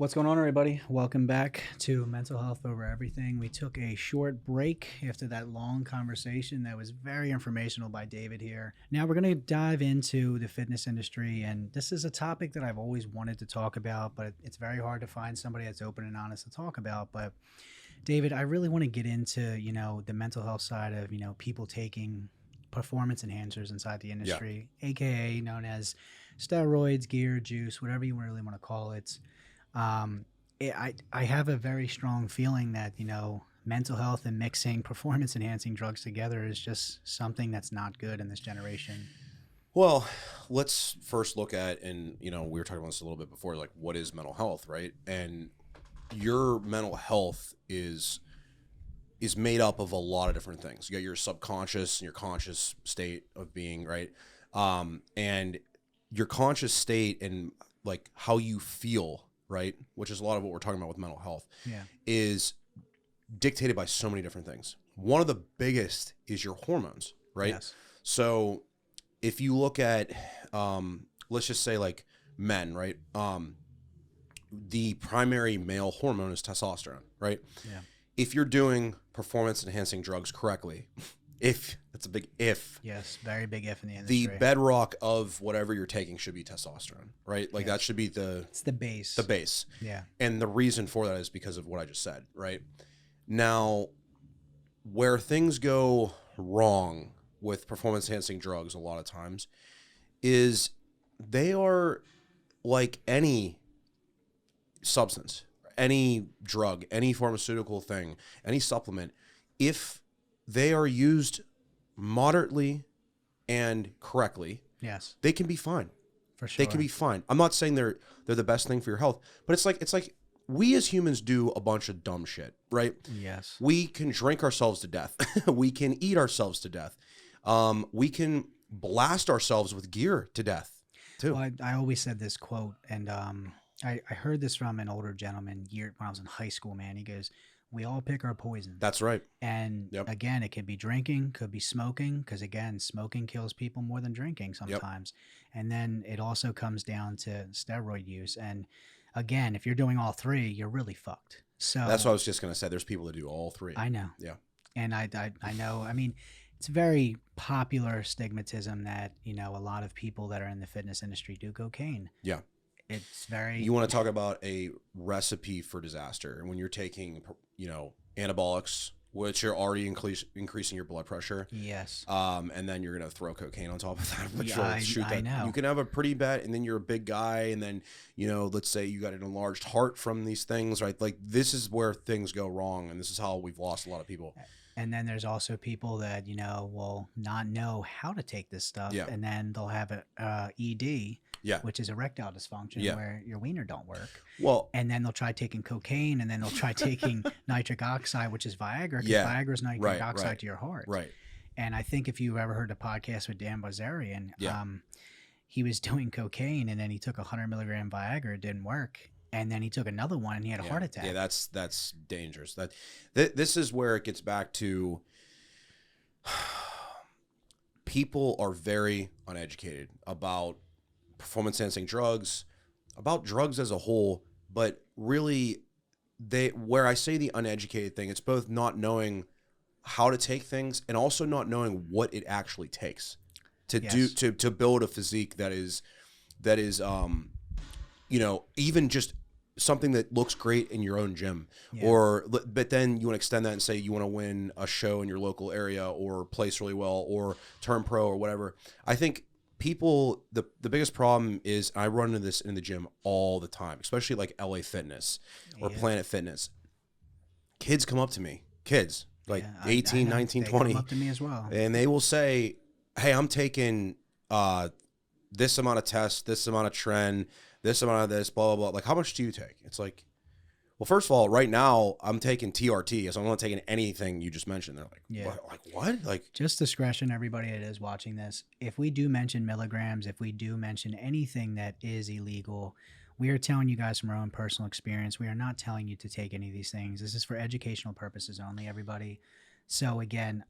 What's going on, everybody? Welcome back to Mental Health Over Everything. We took a short break after that long conversation that was very informational by David here. Now we're going to dive into the fitness industry, and this is a topic that I've always wanted to talk about, but it's very hard to find somebody that's open and honest to talk about. But David, I really want to get into, the mental health side of, people taking performance enhancers inside the industry, aka known as steroids, gear, juice, whatever you really want to call it. I have a very strong feeling that, mental health and mixing performance enhancing drugs together is just something that's not good in this generation. Well, let's first look at, and we were talking about this a little bit before, like what is mental health, right? And your mental health is made up of a lot of different things. You got your subconscious and your conscious state of being, right? And your conscious state and like how you feel, right, which is a lot of what we're talking about with mental health, is dictated by so many different things. One of the biggest is your hormones, right? Yes. So if you look at, let's just say like men, right? The primary male hormone is testosterone, right? Yeah. If you're doing performance enhancing drugs correctly, that's a big if. Yes, very big if in the industry. The bedrock of whatever you're taking should be testosterone, right? Like that should be it's the base. The base. Yeah. And the reason for that is because of what I just said, right? Now, where things go wrong with performance enhancing drugs a lot of times is they are like any substance, any drug, any pharmaceutical thing, any supplement. If they are used moderately and correctly, yes, they can be fine. For sure. They can be fine. I'm not saying they're the best thing for your health, but it's like we as humans do a bunch of dumb shit, right? Yes. We can drink ourselves to death. We can eat ourselves to death. We can blast ourselves with gear to death too. Well, I always said this quote, and I heard this from an older gentleman when I was in high school, man. He goes, "We all pick our poison." That's right. And again, it could be drinking, could be smoking, because again, smoking kills people more than drinking sometimes. And then it also comes down to steroid use. And again, if you're doing all three, you're really fucked. So that's what I was just gonna say. There's people that do all three. I know. Yeah. And I know. I mean, it's very popular stigmatism that a lot of people that are in the fitness industry do cocaine. Yeah. It's very. You want to talk about a recipe for disaster, and when you're taking, anabolics, which are already increasing your blood pressure. Yes. And then you're gonna throw cocaine on top of that. Which I know. You can have a pretty bad, and then you're a big guy, and then let's say you got an enlarged heart from these things, right? Like this is where things go wrong, and this is how we've lost a lot of people. And then there's also people that will not know how to take this stuff, and then they'll have a ED. Which is erectile dysfunction, where your wiener don't work. Well, and then they'll try taking cocaine, and then they'll try taking nitric oxide, which is Viagra, because Viagra is nitric oxide to your heart. Right. And I think if you ever heard the podcast with Dan Bazarian, he was doing cocaine, and then he took 100 milligram Viagra, it didn't work. And then he took another one, and he had a heart attack. Yeah, that's dangerous. This is where it gets back to people are very uneducated about performance enhancing drugs, about drugs as a whole, but really where I say the uneducated thing, it's both not knowing how to take things and also not knowing what it actually takes to to build a physique that is even just something that looks great in your own gym, but then you want to extend that and say you want to win a show in your local area or place really well or turn pro or whatever. I think people, the biggest problem is, I run into this in the gym all the time, especially like LA Fitness or Planet Fitness. Kids come up to me, like 18, 19, 20. Come up to me as well. And they will say, "Hey, I'm taking this amount of tests, this amount of trend, this amount of this, blah, blah, blah. Like, how much do you take?" It's like, well, first of all, right now I'm taking TRT, so I'm not taking anything you just mentioned. They're like, what? Like, just discretion, everybody that is watching this. If we do mention milligrams, if we do mention anything that is illegal, we are telling you guys from our own personal experience. We are not telling you to take any of these things. This is for educational purposes only, everybody. So again,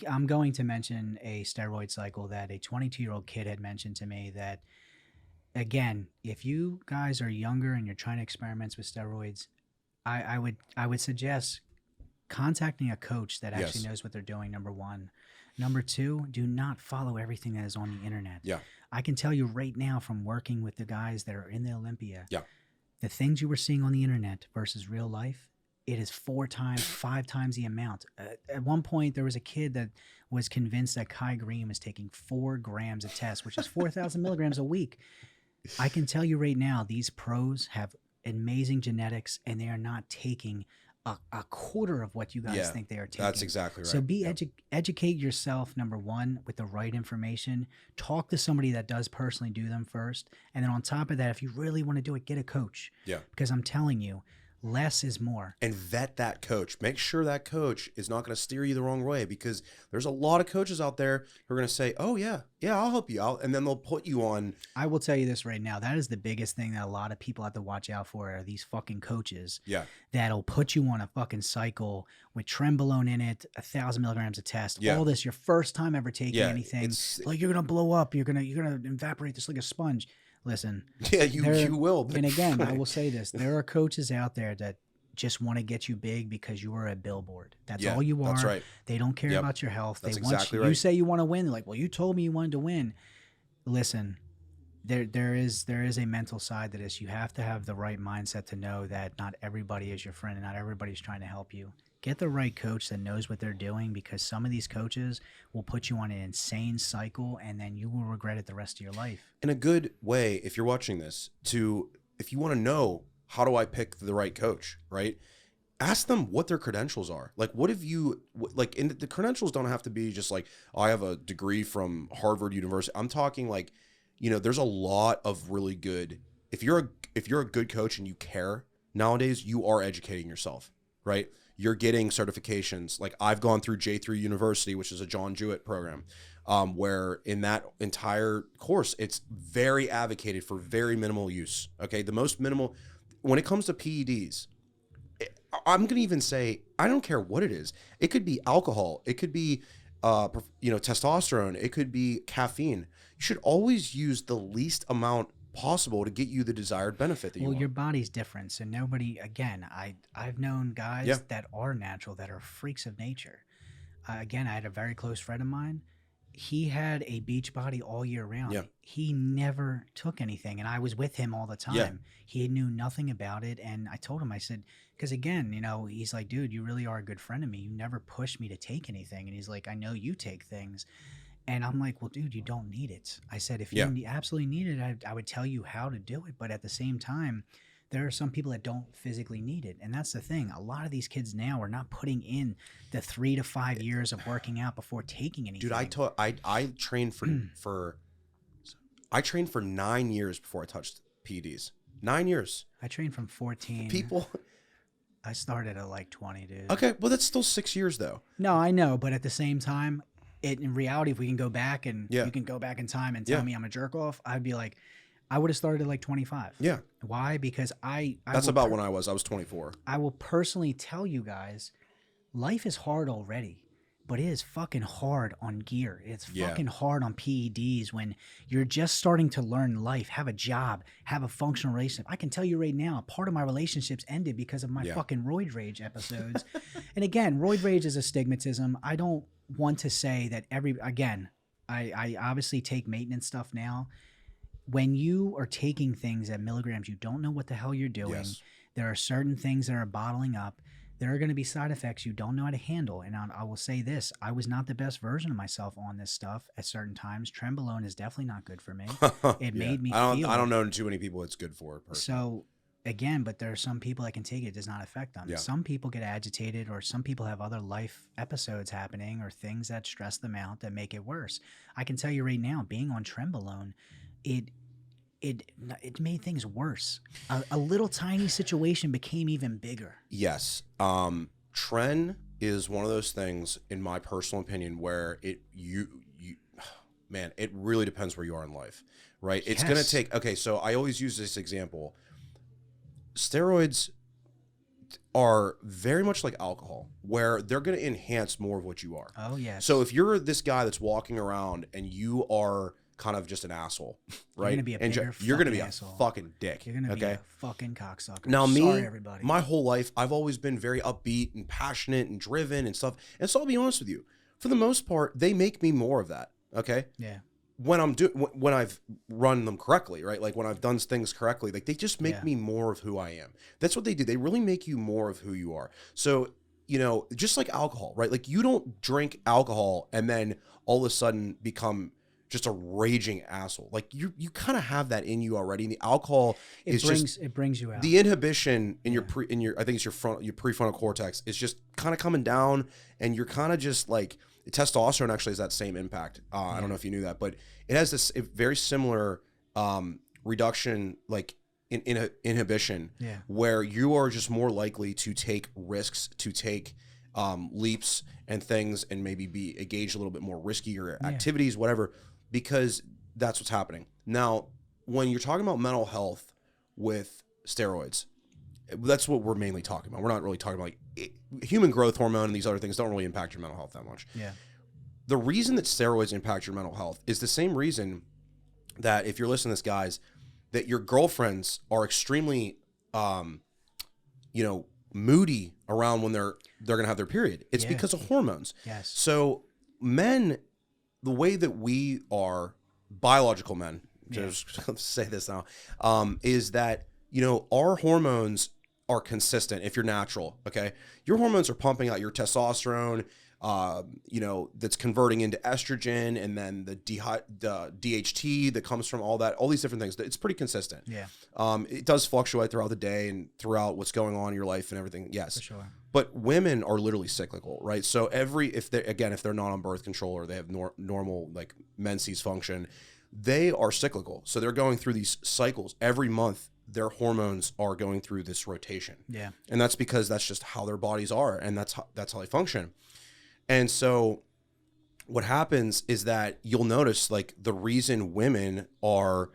I'm going to mention a steroid cycle that a 22-year-old kid had mentioned to me that again, if you guys are younger and you're trying to experiment with steroids, I would suggest contacting a coach that actually Yes. knows what they're doing. Number one. Number two, do not follow everything that is on the internet. Yeah. I can tell you right now from working with the guys that are in the Olympia, Yeah. the things you were seeing on the internet versus real life, it is 4 times, 5 times the amount. At one point, there was a kid that was convinced that Kai Green was taking 4 grams a test, which is 4,000 milligrams a week. I can tell you right now, these pros have amazing genetics, and they are not taking a quarter of what you guys think they are taking. That's exactly right. So educate yourself, number one, with the right information. Talk to somebody that does personally do them first. And then on top of that, if you really want to do it, get a coach. Yeah. Because I'm telling you, less is more. And vet that coach. Make sure that coach is not going to steer you the wrong way, because there's a lot of coaches out there who are going to say, oh, yeah, I'll help you out. And then they'll put you on. I will tell you this right now. That is the biggest thing that a lot of people have to watch out for are these fucking coaches. Yeah. That'll put you on a fucking cycle with trenbolone in it, 1,000 milligrams a test, Yeah. all this, your first time ever taking anything. It's, Like, you're going to blow up. You're going to evaporate this like a sponge. Listen. yeah, you will. But And again, I will say this. There are coaches out there that just want to get you big because you are a billboard. That's all you are. That's right. They don't care Yep. about your health. That's They want exactly you, right. you say you want to win. They're like, well, you told me you wanted to win. Listen, there is a mental side to this. You have to have the right mindset to know that not everybody is your friend and not everybody's trying to help you. Get the right coach that knows what they're doing, because some of these coaches will put you on an insane cycle and then you will regret it the rest of your life. In a good way, if you're watching this, if you want to know, how do I pick the right coach, right? Ask them what their credentials are. Like, what have you, like, and the credentials don't have to be just like, oh, I have a degree from Harvard University. I'm talking like, there's a lot of really good, if you're a good coach and you care, nowadays you are educating yourself, right? You're getting certifications. Like, I've gone through J3 University, which is a John Jewett program, where in that entire course, it's very advocated for very minimal use. Okay. The most minimal, when it comes to PEDs, I'm going to even say, I don't care what it is. It could be alcohol. It could be, testosterone. It could be caffeine. You should always use the least amount possible to get you the desired benefit that you want. Your body's different. So nobody, again, I've known guys that are natural, that are freaks of nature. Again, I had a very close friend of mine. He had a beach body all year round. Yeah. He never took anything, and I was with him all the time. Yeah. He knew nothing about it, and I told him, I said, because again, he's like, dude, you really are a good friend of me. You never pushed me to take anything. And he's like, I know you take things. And I'm like, well, dude, you don't need it. I said, if you absolutely need it, I would tell you how to do it. But at the same time, there are some people that don't physically need it. And that's the thing. A lot of these kids now are not putting in the 3 to 5 years of working out before taking anything. Dude, I trained I trained for 9 years before I touched PEDs. 9 years. I trained from 14. People. I started at like 20, dude. Okay, well, that's still 6 years though. No, I know, but at the same time, in reality, if we can go back and you can go back in time and tell me I'm a jerk off, I'd be like, I would have started at like 25. Yeah. Why? Because that's about when I was 24. I will personally tell you guys, life is hard already, but it is fucking hard on gear. It's fucking hard on PEDs when you're just starting to learn life, have a job, have a functional relationship. I can tell you right now, part of my relationships ended because of my fucking roid rage episodes. And again, roid rage is a stigmatism. I don't want to say that I obviously take maintenance stuff now. When you are taking things at milligrams, you don't know what the hell you're doing. Yes. There are certain things that are bottling up. There are going to be side effects you don't know how to handle. And I will say this, I was not the best version of myself on this stuff at certain times. Trenbolone is definitely not good for me. It made me feel I don't know too many people it's good for. Personally. So again, but there are some people that can take it, does not affect them. Yeah. Some people get agitated, or some people have other life episodes happening or things that stress them out that make it worse. I can tell you right now, being on Trenbolone, it made things worse. A little tiny situation became even bigger. Yes. Tren is one of those things, in my personal opinion, where it really depends where you are in life, right? It's going to take, okay, so I always use this example. Steroids are very much like alcohol, where they're going to enhance more of what you are. Oh, yes. So if you're this guy that's walking around and you are kind of just an asshole, You're right? gonna be a And bigger you're gonna be fucking a asshole. fucking dick. You're gonna be okay. a fucking cocksucker. Now Sorry, me, everybody. my whole life, I've always been very upbeat and passionate and driven and stuff. And so I'll be honest with you, for the most part, they make me more of that. Okay. Yeah. When I've run them correctly, right? Like when I've done things correctly, like they just make me more of who I am. That's what they do. They really make you more of who you are. So, you know, just like alcohol, right? Like you don't drink alcohol and then all of a sudden become just a raging asshole. Like you kind of have that in you already. And the alcohol it brings you out. The inhibition in your I think it's your prefrontal cortex is just kind of coming down, and you're kind of just like testosterone actually has that same impact. I don't know if you knew that, but it has this very similar reduction, like in inhibition, where you are just more likely to take risks, to take leaps and things, and maybe engage a little bit more riskier activities, whatever, because that's what's happening. Now, when you're talking about mental health with steroids, that's what we're mainly talking about. We're not really talking about like human growth hormone and these other things don't really impact your mental health that much. Yeah. The reason that steroids impact your mental health is the same reason that if you're listening to this, guys, that your girlfriends are extremely, moody around when they're going to have their period. It's because of hormones. Yes. So men, the way that we are biological men, just say this now, is that, you know, our hormones are consistent. If you're natural, okay, your hormones are pumping out your testosterone, that's converting into estrogen, and then the DHT that comes from all these different things. It's pretty consistent. Yeah. It does fluctuate throughout the day and throughout what's going on in your life and everything. Yes. For sure. But women are literally cyclical, right? So if they're not on birth control or they have normal like menses function, they are cyclical. So they're going through these cycles every month. Their hormones are going through this rotation. Yeah. And that's because that's just how their bodies are, and that's how they function. And so what happens is that you'll notice like the reason women are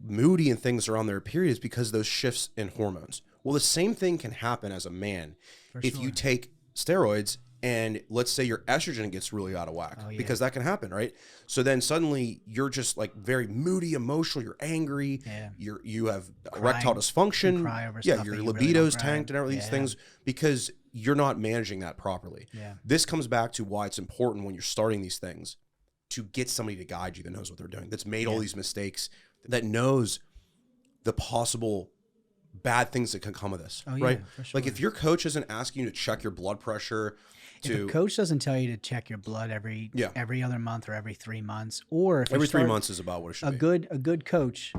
moody and things around their period is because of those shifts in hormones. Well, the same thing can happen as a man if you take steroids and let's say your estrogen gets really out of whack, because that can happen, right? So then suddenly you're just like very moody, emotional, you're angry, you have erectile dysfunction, your libido's tanked and all these things because you're not managing that properly. Yeah. This comes back to why it's important when you're starting these things to get somebody to guide you that knows what they're doing, that's made all these mistakes, that knows the possible bad things that can come of this, right? For sure. Like if your coach isn't asking you to check your blood pressure, if a coach doesn't tell you to check your blood every other month or every 3 months, or if every 3 months is about what it should be. A good coach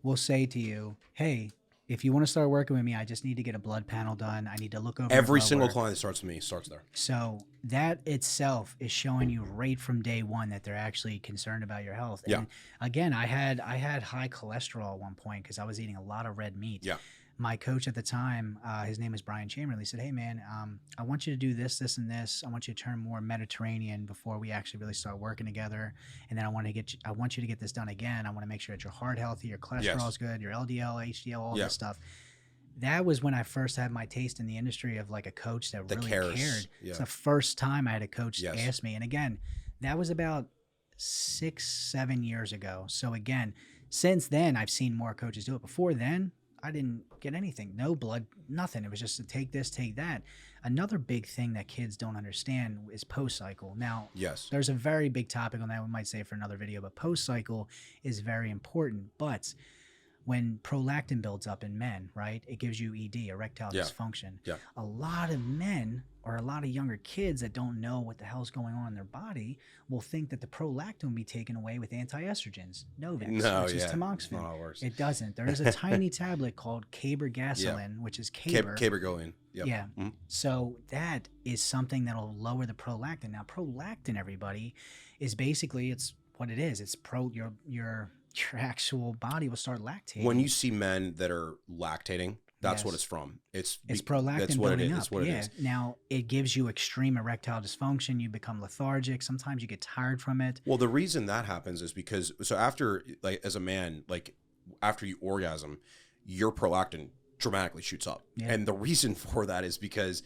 will say to you, "Hey, if you want to start working with me, I just need to get a blood panel done. I need to look over every single client that starts with me starts there." So that itself is showing you right from day one that they're actually concerned about your health. And again, I had high cholesterol at one point because I was eating a lot of red meat. Yeah. My coach at the time, his name is Brian Chamberlain. He said, "Hey man, I want you to do this, this, and this. I want you to turn more Mediterranean before we actually really start working together. And then I want you to get this done again. I want to make sure that your heart healthy, your cholesterol is good, your LDL, HDL, all this stuff." That was when I first had my taste in the industry of like a coach that really cared. Yeah. It's the first time I had a coach ask me. And again, that was about 6-7 years ago. So again, since then I've seen more coaches do it. Before then, I didn't get anything, no blood, nothing. It was just to take this, take that. Another big thing that kids don't understand is post-cycle. Now, there's a very big topic on that. We might save for another video, but post-cycle is very important. But when prolactin builds up in men, right, it gives you ED, erectile dysfunction. Yeah. A lot of men or a lot of younger kids that don't know what the hell's going on in their body will think that the prolactin will be taken away with anti-estrogens, Novex, which is tamoxifen. It doesn't. There is a tiny tablet called cabergoline, which is cabergoline. Yep. Yeah. Mm-hmm. So that is something that'll lower the prolactin. Now, prolactin, everybody, is basically it's what it is. It's your actual body will start lactating. When you see men that are lactating, that's what it's from. It's prolactin. That's what building it is. up. That's what it is. Now it gives you extreme erectile dysfunction. You become lethargic. Sometimes you get tired from it. Well, the reason that happens is because after, like, as a man, like after you orgasm, your prolactin dramatically shoots up, and the reason for that is because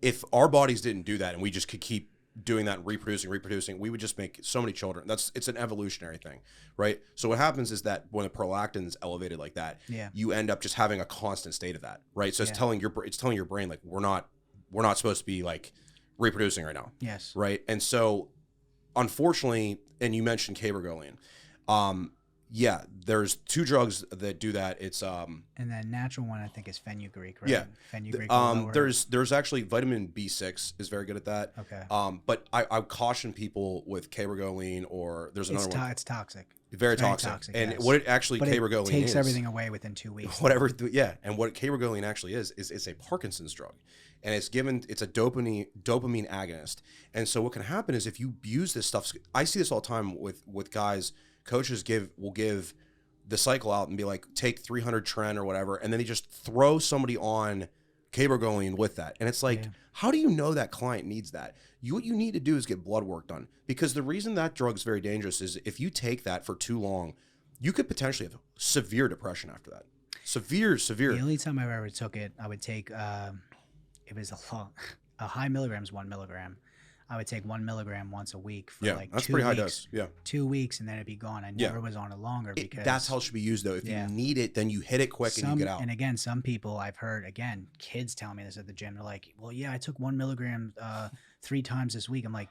if our bodies didn't do that and we just could keep doing that and reproducing, we would just make so many children. It's an evolutionary thing, right? So what happens is that when the prolactin is elevated like that, you end up just having a constant state of that, right? So it's telling your brain like we're not supposed to be like reproducing right now. Yes. Right. And so unfortunately, and you mentioned cabergoline, yeah, there's 2 drugs that do that. It's and the natural one I think is fenugreek, right? Yeah. Fenugreek. There's actually vitamin B6 is very good at that. Okay. But I caution people with cabergoline, or there's another one. It's toxic. Very toxic. And what it actually cabergoline takes everything away within 2 weeks. And what cabergoline actually is it's a Parkinson's drug. And it's a dopamine agonist. And so what can happen is if you use this stuff, I see this all the time with guys. Coaches will give the cycle out and be like, take 300 tren or whatever, and then they just throw somebody on cabergoline with that. And it's like, how do you know that client needs that? What you need to do is get blood work done, because the reason that drug's very dangerous is if you take that for too long, you could potentially have severe depression after that. Severe. The only time I ever took it, I would take, it was a high milligrams, 1 milligram. I would take 1 milligram once a week for like that's 2 pretty weeks. High dose. Yeah, 2 weeks, and then it'd be gone. I never was on it longer because that's how it should be used though. If you need it, then you hit it quick and you get out. And again, some people I've heard, kids tell me this at the gym. They're like, "Well, yeah, I took 1 milligram 3 times this week." I'm like,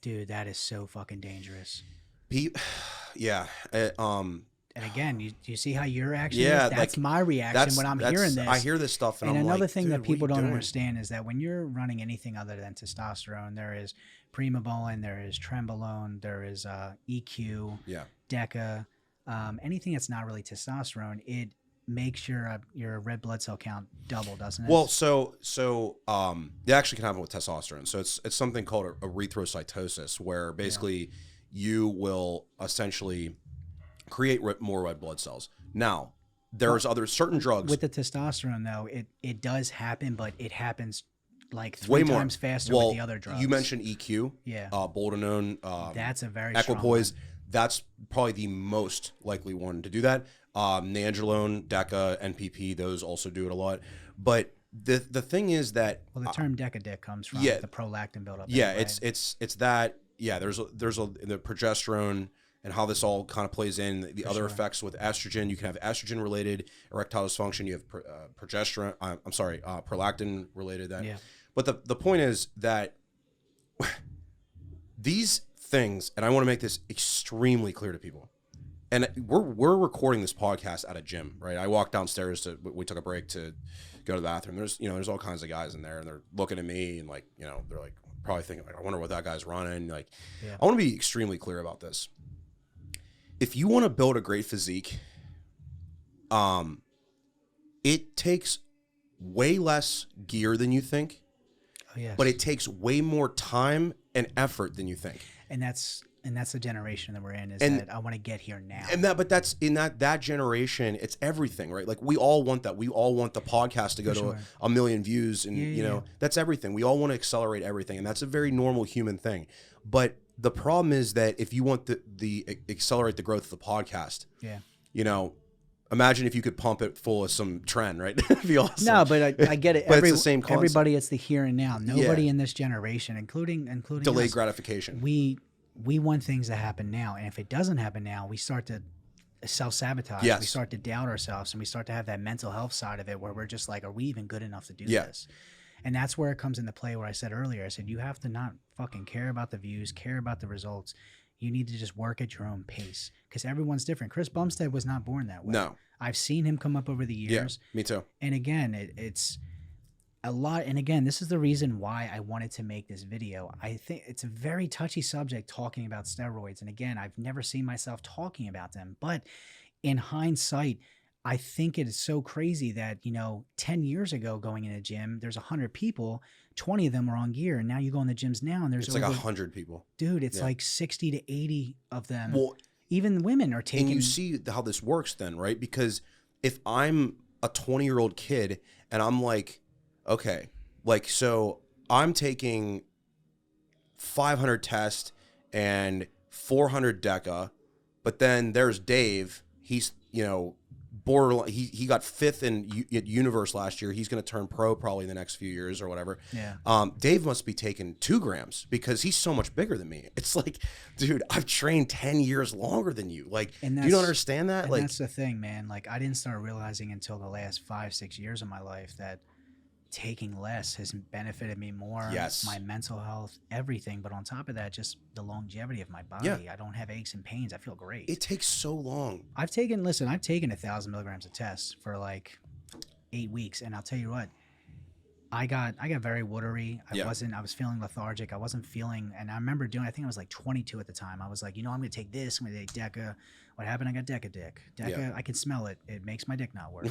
dude, that is so fucking dangerous. And again, you see how your reaction is? That's like, my reaction when I'm hearing this. I hear this stuff and I'm another like, thing that people don't understand is that when you're running anything other than testosterone, there is primobolan, there is trenbolone, there is EQ, DECA, anything that's not really testosterone, it makes your red blood cell count double, doesn't it? Well, so it actually can happen with testosterone. So it's something called erythrocytosis, where basically you will essentially create more red blood cells. Now, there's certain drugs. With the testosterone, though, it does happen, but it happens like 3 times faster with the other drugs. You mentioned EQ. Yeah. Boldenone. That's a very equipoise. Strong one. That's probably the most likely one to do that. Nandrolone, DECA, NPP, those also do it a lot. But the thing is that the term DECA comes from the prolactin buildup. Yeah, right? it's that. Yeah, there's the progesterone. And how this all kind of plays in, the other effects with estrogen. You can have estrogen-related erectile dysfunction. You have progesterone. Prolactin-related that. Yeah. But the point is that these things, and I want to make this extremely clear to people. And we're recording this podcast at a gym, right? I walked downstairs we took a break to go to the bathroom. There's all kinds of guys in there, and they're looking at me and like, they're like probably thinking like, I wonder what that guy's running. Like, I want to be extremely clear about this. If you want to build a great physique, it takes way less gear than you think. Oh, yes. But it takes way more time and effort than you think. And that's the generation that we're in, that I want to get here now. But that's in that generation, it's everything, right? Like we all want that. We all want the podcast to go to a million views, and that's everything. We all want to accelerate everything, and that's a very normal human thing. But the problem is that if you want the accelerate the growth of the podcast, imagine if you could pump it full of some trend, right? It'd be awesome. No, but I get it. But it's the same concept. Everybody, it's the here and now. Nobody in this generation, including delayed us, gratification. We want things to happen now, and if it doesn't happen now, we start to self-sabotage. Yes. We start to doubt ourselves, and we start to have that mental health side of it where we're just like, are we even good enough to do this? And that's where it comes into play, where I said earlier, I said, you have to not fucking care about the views, care about the results. You need to just work at your own pace, because everyone's different. Chris Bumstead was not born that way. No. I've seen him come up over the years. Yeah, me too. And again, it's a lot. And again, this is the reason why I wanted to make this video. I think it's a very touchy subject, talking about steroids. And again, I've never seen myself talking about them. But in hindsight, I think it is so crazy that, 10 years ago going in a gym, there's 100 people, 20 of them are on gear. And now you go in the gyms now and there's like 100 people. Dude, it's like 60 to 80 of them. Well, even women are taking. And you see how this works then, right? Because if I'm a 20-year-old kid and I'm like, okay, like, so I'm taking 500 test and 400 DECA, but then there's Dave. He's, borderline. He got fifth in Universe last year. He's going to turn pro probably in the next few years or whatever. Yeah. Dave must be taking 2 grams because he's so much bigger than me. It's like, dude, I've trained 10 years longer than you. Like, do you don't understand that? And Like, that's the thing, man. Like, I didn't start realizing until the last 5-6 years of my life that taking less has benefited me more. Yes. My mental health, everything. But on top of that, just the longevity of my body. Yeah. I don't have aches and pains. I feel great. it takes so long. I've taken 1,000 milligrams of test for like 8 weeks. And I'll tell you what, I got very watery. I was feeling lethargic. I wasn't feeling, and I remember I think I was like 22 at the time. I was like, I'm going to take this. I'm going to take Deca. What happened? I got Deca dick. Deca, I can smell it. It makes my dick not work.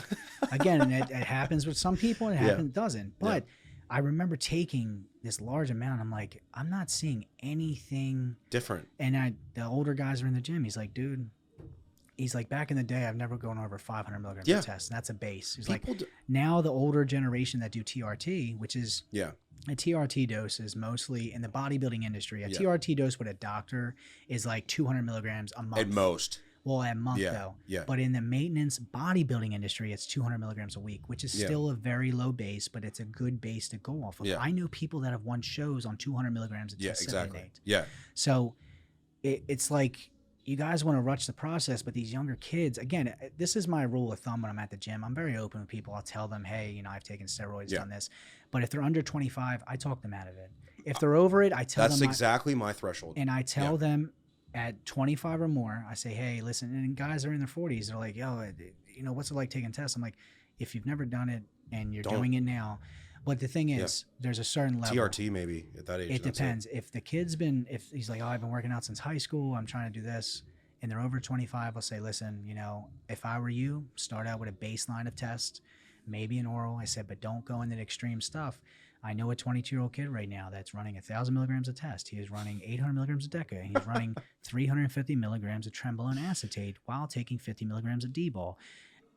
Again, it happens with some people and it doesn't. But I remember taking this large amount. I'm like, I'm not seeing anything Different. And the older guys are in the gym. He's like, dude, back in the day, I've never gone over 500 milligrams of test. And that's a base. He's now the older generation that do TRT, which is a TRT dose is mostly in the bodybuilding industry. A TRT dose with a doctor is like 200 milligrams a month. At most. Well, at month though. Yeah. But in the maintenance bodybuilding industry, it's 200 milligrams a week, which is still a very low base, but it's a good base to go off of. I know people that have won shows on 200 milligrams of test. Exactly. Yeah. So it's like, you guys want to rush the process, but these younger kids, again, this is my rule of thumb when I'm at the gym. I'm very open with people. I'll tell them, hey, I've taken steroids, done this. But if they're under 25, I talk them out of it. If they're over it, I tell them. That's exactly my threshold. And I tell them at 25 or more, I say, hey, listen, and guys are in their 40s. They're like, yo, what's it like taking tests? I'm like, if you've never done it and you're doing it now. But the thing is, there's a certain level. TRT maybe at that age. It depends. If the kid's if he's like, I've been working out since high school, I'm trying to do this, and they're over 25, I'll say, listen, if I were you, start out with a baseline of tests, maybe an oral. I said, but don't go into the extreme stuff. I know a 22-year-old kid right now that's running 1,000 milligrams of test. He is running 800 milligrams of Deca. And he's running 350 milligrams of Trenbolone acetate while taking 50 milligrams of D-ball.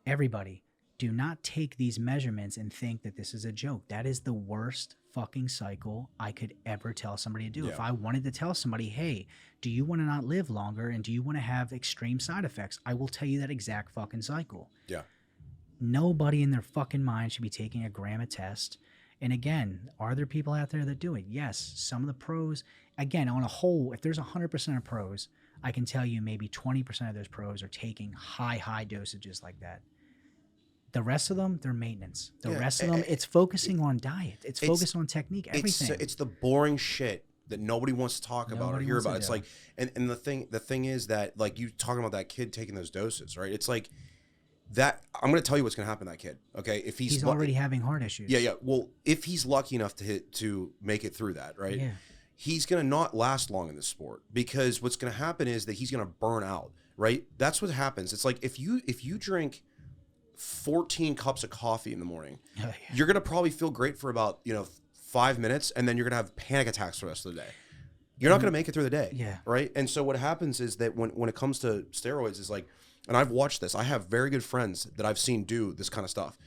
Everybody, do not take these measurements and think that this is a joke. That is the worst fucking cycle I could ever tell somebody to do. If I wanted to tell somebody, hey, do you want to not live longer and do you want to have extreme side effects? I will tell you that exact fucking cycle. Yeah. Nobody in their fucking mind should be taking a gram of test. And again, are there people out there that do it? Yes. Some of the pros, again, on a whole, if there's 100% of pros, I can tell you maybe 20% of those pros are taking high dosages like that. The rest of them, they're maintenance. The rest of them, it's focusing on diet. It's focused on technique, everything. It's the boring shit that nobody wants to talk about or hear about. It's like, and the thing is that, like, you talking about that kid taking those doses, right? It's like that. I'm going to tell you what's going to happen to that kid. Okay, if he's already having heart issues. Yeah. Well, if he's lucky enough to make it through that, right? Yeah. He's going to not last long in this sport because what's going to happen is that he's going to burn out, right? That's what happens. It's like if you drink 14 cups of coffee in the morning, you're going to probably feel great for about, 5 minutes, and then you're going to have panic attacks for the rest of the day. You're not going to make it through the day. Yeah. Right. And so what happens is that when it comes to steroids is like, and I've watched this, I have very good friends that I've seen do this kind of stuff.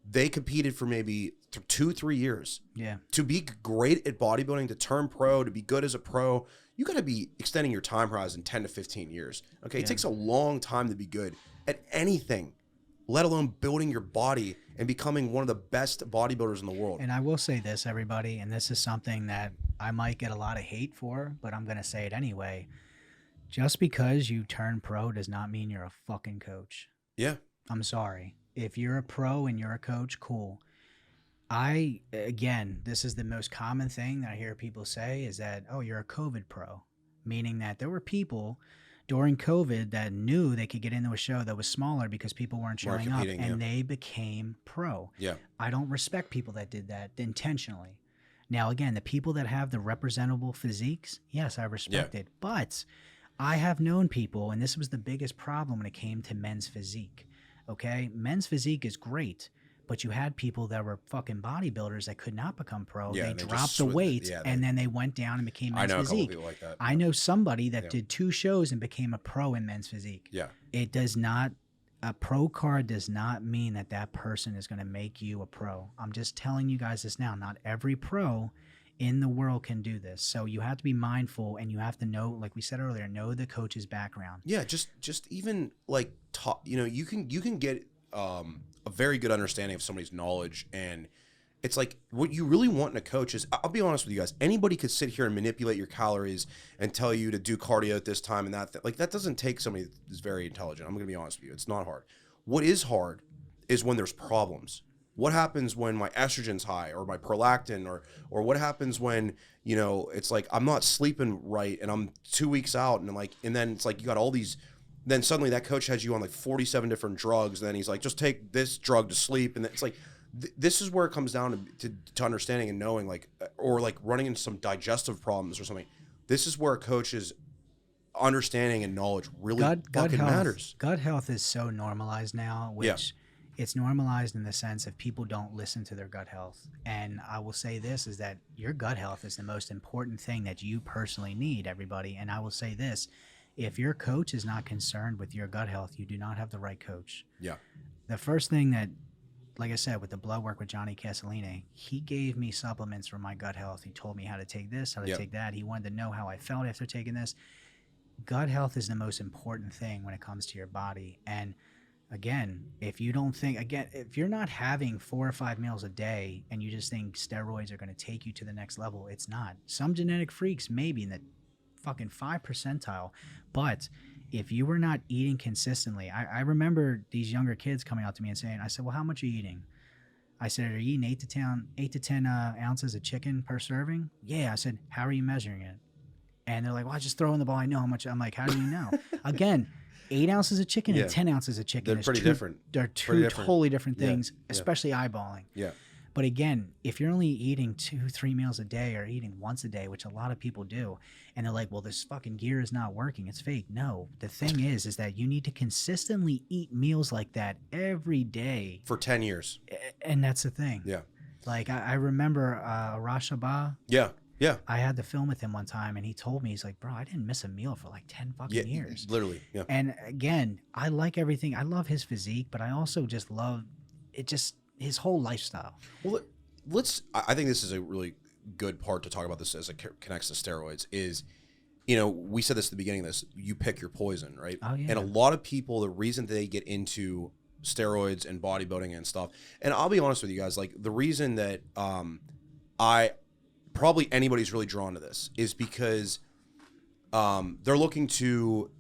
They competed for maybe 2-3 years. Yeah. To be great at bodybuilding, to turn pro, to be good as a pro, you got to be extending your time horizon 10 to 15 years. Okay. It takes a long time to be good at anything, let alone building your body and becoming one of the best bodybuilders in the world. And I will say this, everybody, and this is something that I might get a lot of hate for, but I'm going to say it anyway. Just because you turn pro does not mean you're a fucking coach. Yeah. I'm sorry. If you're a pro and you're a coach, cool. Again, this is the most common thing that I hear people say is that, oh, you're a COVID pro, meaning that there were people during COVID that knew they could get into a show that was smaller because people weren't showing up, and they became pro. Yeah. I don't respect people that did that intentionally. Now, again, the people that have the representable physiques, yes, I respect it. But I have known people, and this was the biggest problem when it came to men's physique. Okay? Men's physique is great, but you had people that were fucking bodybuilders that could not become pro. Yeah, they dropped the weight, and then they went down and became men's physique. I know a couple people like that. I know somebody that did 2 shows and became a pro in men's physique. Yeah. It does not, a pro card does not mean that that person is going to make you a pro. I'm just telling you guys this now. Not every pro in the world can do this. So you have to be mindful, and you have to know, like we said earlier, know the coach's background. Yeah, just even like talk, you can get a very good understanding of somebody's knowledge. And it's like what you really want in a coach is, I'll be honest with you guys, anybody could sit here and manipulate your calories and tell you to do cardio at this time and that. Like that doesn't take somebody that's very intelligent. I'm going to be honest with you. It's not hard. What is hard is when there's problems. What happens when my estrogen's high or my prolactin or what happens when, you know, it's like I'm not sleeping right and I'm 2 weeks out and then it's like you got all these, then suddenly that coach has you on like 47 different drugs. And then he's like, just take this drug to sleep. And it's like, this is where it comes down to understanding and knowing, like, or like running into some digestive problems or something. This is where a coach's understanding and knowledge really fucking matters. Gut health is so normalized now, which it's normalized in the sense of people don't listen to their gut health. And I will say this is that your gut health is the most important thing that you personally need, everybody. And I will say this, if your coach is not concerned with your gut health, you do not have the right coach. Yeah. The first thing that, like I said, with the blood work with Johnny Castellini, he gave me supplements for my gut health. He told me how to take this, how to take that. He wanted to know how I felt after taking this. Gut health is the most important thing when it comes to your body. And again, if you're not having 4 or 5 meals a day and you just think steroids are going to take you to the next level, it's not. Some genetic freaks maybe in the fucking 5 percentile, but if you were not eating consistently, I remember these younger kids coming out to me and saying, I said, well, how much are you eating? I said, are you eating 8 to 10 ounces of chicken per serving? Yeah. I said, how are you measuring it? And they're like, well, I just throw in the ball. I know how much. I'm like, how do you know? Again, 8 ounces of chicken and 10 ounces of chicken. They're pretty different. They're two totally different things, especially eyeballing. Yeah. But again, if you're only eating 2-3 meals a day or eating once a day, which a lot of people do, and they're like, well, this fucking gear is not working, it's fake. No, the thing is that you need to consistently eat meals like that every day. For 10 years. And that's the thing. Yeah. Like I remember Rashaba. Yeah. Yeah. I had to film with him one time and he told me, he's like, bro, I didn't miss a meal for like 10 fucking years. Literally. Yeah. And again, I like everything. I love his physique, but I also just love it, just his whole lifestyle. Well, I think this is a really good part to talk about this as it connects to steroids is, you know, we said this at the beginning of this, you pick your poison, right? Oh, yeah. And a lot of people, the reason they get into steroids and bodybuilding and stuff, and I'll be honest with you guys, like the reason that probably anybody's really drawn to this is because they're looking to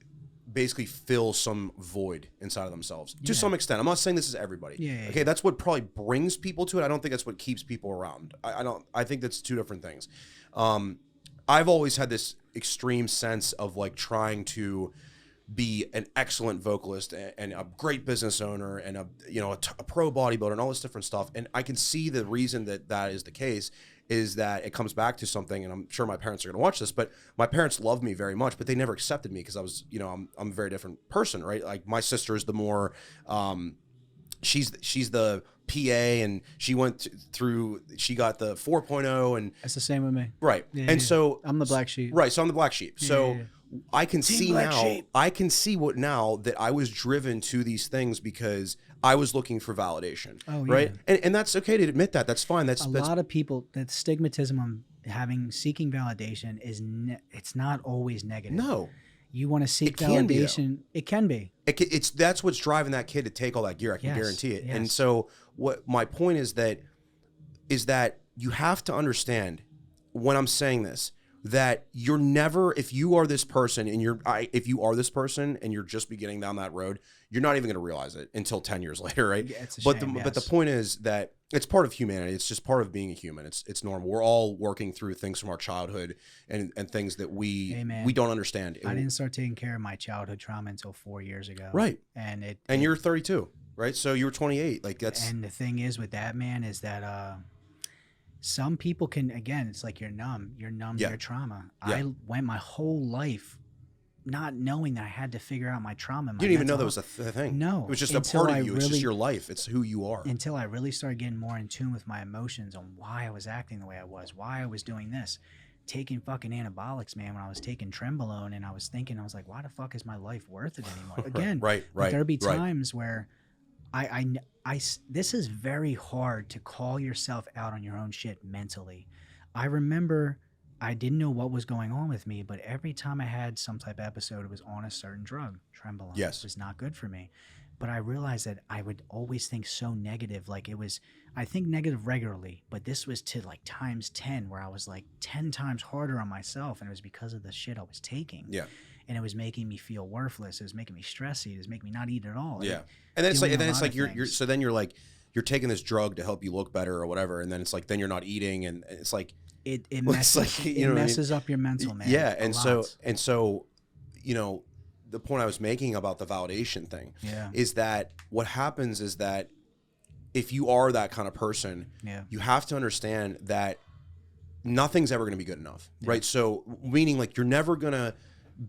basically fill some void inside of themselves to some extent. I'm not saying this is everybody. Okay, that's what probably brings people to it. I don't think that's what keeps people around. I think that's two different things. I've always had this extreme sense of like trying to be an excellent vocalist and a great business owner and a pro bodybuilder and all this different stuff. And I can see the reason that is the case is that it comes back to something, and I'm sure my parents are going to watch this, but my parents loved me very much, but they never accepted me because I was, I'm a very different person, right? Like my sister's the more, she's the PA and she went through, she got the 4.0 and that's the same with me. Right. So I'm the black sheep. Right. So I'm the black sheep. I can see now, sheep. I can see what now that I was driven to these things because I was looking for validation. Oh, yeah. Right. And that's okay to admit that. That's fine. That's a lot of people, that stigmatism on seeking validation is, it's not always negative. No. You want to seek validation. It can be. That's what's driving that kid to take all that gear. I can guarantee it. Yes. And so what my point is that you have to understand when I'm saying this, that you're never, if you are this person and you're just beginning down that road, you're not even going to realize it until 10 years later, right? Yeah, it's a shame, but the point is that it's part of humanity. It's just part of being a human. It's normal. We're all working through things from our childhood and things that we don't understand. I didn't start taking care of my childhood trauma until 4 years ago. Right. And you're 32, right? So you were 28. Like that's. And the thing is with that, man, is that some people can, again, it's like you're numb to your trauma. Yeah. I went my whole life not knowing that I had to figure out my trauma. You didn't even know that was a thing. No. It was just a part of you. It's just your life. It's who you are. Until I really started getting more in tune with my emotions on why I was acting the way I was, why I was doing this. Taking fucking anabolics, man, when I was taking Trenbolone, and I was like, why the fuck is my life worth it anymore? Again, right. There'd be times where this is very hard to call yourself out on your own shit mentally. I remember I didn't know what was going on with me, but every time I had some type of episode, it was on a certain drug. Trenbolone. Yes. Was not good for me. But I realized that I would always think so negative. Like I think negative regularly, but this was to like times 10, where I was like 10 times harder on myself. And it was because of the shit I was taking. Yeah. And it was making me feel worthless. It was making me stressy. It was making me not eat at all. Yeah. And then it's like you're taking this drug to help you look better or whatever. And then it's like, then you're not eating. And it's like, it messes up your mental, man. Yeah. And so, the point I was making about the validation thing is that what happens is that if you are that kind of person, you have to understand that nothing's ever going to be good enough, right? So meaning like you're never going to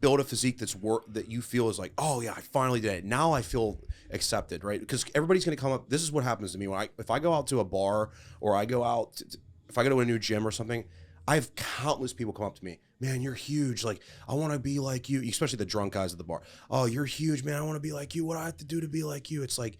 build a physique that you feel is like, oh yeah, I finally did it. Now I feel accepted, right? Because everybody's going to come up. This is what happens to me if I go out to a bar or I go out, if I go to a new gym or something, I have countless people come up to me. Man, you're huge. Like, I want to be like you, especially the drunk guys at the bar. Oh, you're huge, man. I want to be like you. What do I have to do to be like you? It's like,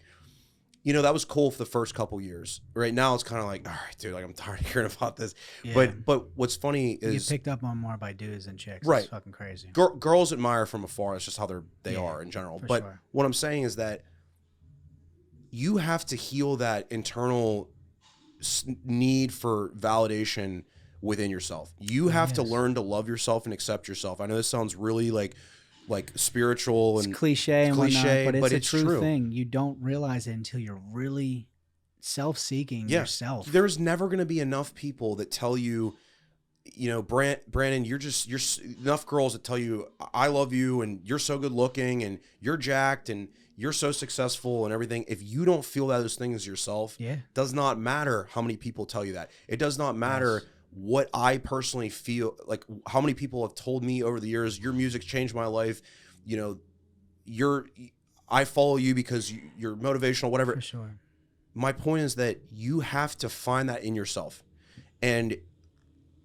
that was cool for the first couple years. Right now, it's kind of like, all right, dude, like I'm tired of hearing about this. Yeah. But what's funny is you picked up on more by dudes than chicks. Right. It's fucking crazy. Girls admire from afar. It's just how they are in general. But what I'm saying is that you have to heal that internal need for validation within yourself. You have to learn to love yourself and accept yourself. I know this sounds really like spiritual and cliche and whatnot, but it's a true thing. You don't realize it until you're really self-seeking yourself. There's never going to be enough people that tell you, Brandon, you're enough girls that tell you, I love you and you're so good looking and you're jacked and you're so successful and everything. If you don't feel those things yourself, does not matter how many people tell you that. It does not matter what I personally feel, like how many people have told me over the years, your music's changed my life. I follow you because you're motivational, whatever. For sure. My point is that you have to find that in yourself. And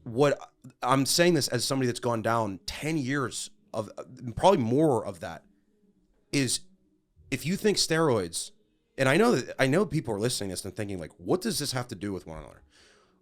what I'm saying this as somebody that's gone down 10 years of probably more of that is if you think steroids, and I know people are listening to this and thinking like, what does this have to do with one another?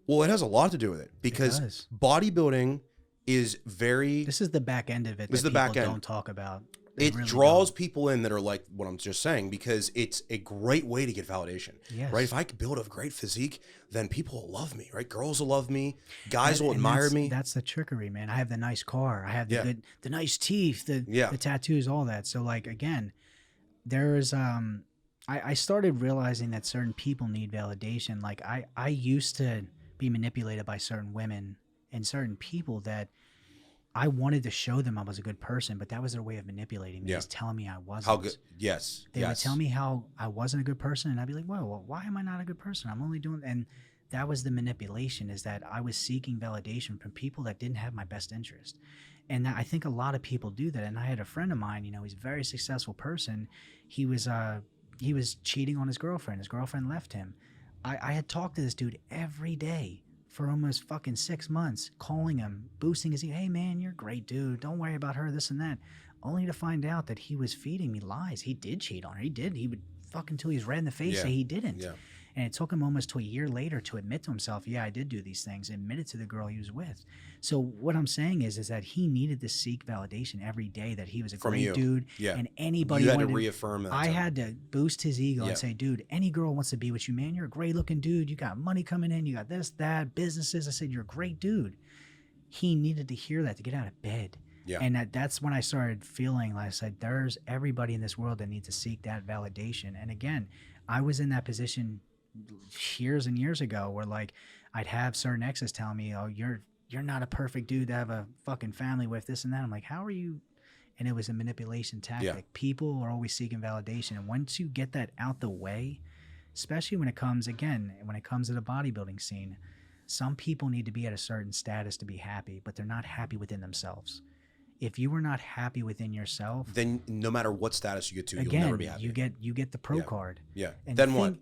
Well, it has a lot to do with it because bodybuilding is this is the back end of it. This is the back end. Don't talk about. It really draws people in that are like what I'm just saying because it's a great way to get validation, right? If I could build a great physique, then people will love me, right? Girls will love me, guys will admire me. That's the trickery, man. I have the nice car, I have the nice teeth, the tattoos, all that. So like again, there's I started realizing that certain people need validation. Like I used to be manipulated by certain women and certain people that I wanted to show them I was a good person, but that was their way of manipulating me, just telling me I wasn't. How good? Yes. They would tell me how I wasn't a good person, and I'd be like, well, why am I not a good person? I'm only doing, and that was the manipulation, is that I was seeking validation from people that didn't have my best interest. And I think a lot of people do that. And I had a friend of mine, he's a very successful person. He was cheating on his girlfriend. His girlfriend left him. I had talked to this dude every day for almost fucking 6 months, calling him, boosting his, hey man, you're a great dude. Don't worry about her, this and that. Only to find out that he was feeding me lies. He did cheat on her. He did. He would fucking till he's red in the face say he didn't. Yeah. And it took him almost to a year later to admit to himself, I did do these things, admitted to the girl he was with. So what I'm saying is that he needed to seek validation every day that he was a great dude. Yeah. And anybody you had to reaffirm that. I had to boost his ego and say, dude, any girl wants to be with you, man. You're a great looking dude. You got money coming in. You got this, that, businesses. I said, you're a great dude. He needed to hear that to get out of bed. Yeah. And that's when I started feeling, like I said, there's everybody in this world that needs to seek that validation. And again, I was in that position years and years ago where like I'd have certain exes tell me, oh, you're not a perfect dude to have a fucking family with, this and that. I'm like, how are you? And it was a manipulation tactic. Yeah. People are always seeking validation. And once you get that out the way, especially when it comes to the bodybuilding scene, some people need to be at a certain status to be happy, but they're not happy within themselves. If you were not happy within yourself, then no matter what status you get to, you'll never be happy. You get the pro card. Yeah. And then what?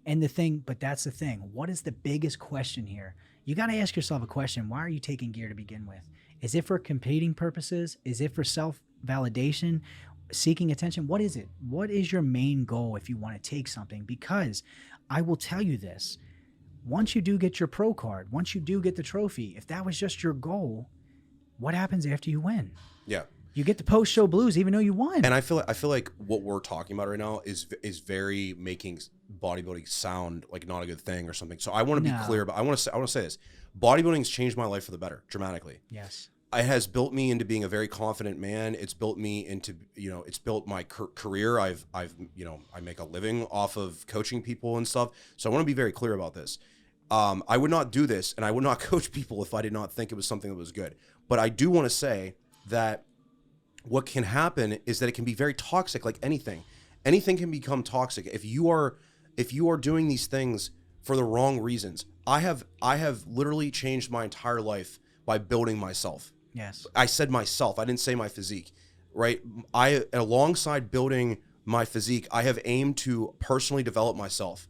But that's the thing. What is the biggest question here? You got to ask yourself a question. Why are you taking gear to begin with? Is it for competing purposes? Is it for self-validation, seeking attention? What is it? What is your main goal if you want to take something? Because I will tell you this. Once you do get your pro card, once you do get the trophy, if that was just your goal, what happens after you win? Yeah. You get the post-show blues even though you won. And I feel like what we're talking about right now is very making bodybuilding sound like not a good thing or something. So I want to be clear, but I want to say this. Bodybuilding's changed my life for the better dramatically. Yes. It has built me into being a very confident man. It's built me into, it's built my career. I make a living off of coaching people and stuff. So I want to be very clear about this. I would not do this and I would not coach people if I did not think it was something that was good. But I do want to say that what can happen is that it can be very toxic, like anything. Anything can become toxic if you are doing these things for the wrong reasons. I have literally changed my entire life by building myself. Yes. I said myself. I didn't say my physique, right? Alongside building my physique, I have aimed to personally develop myself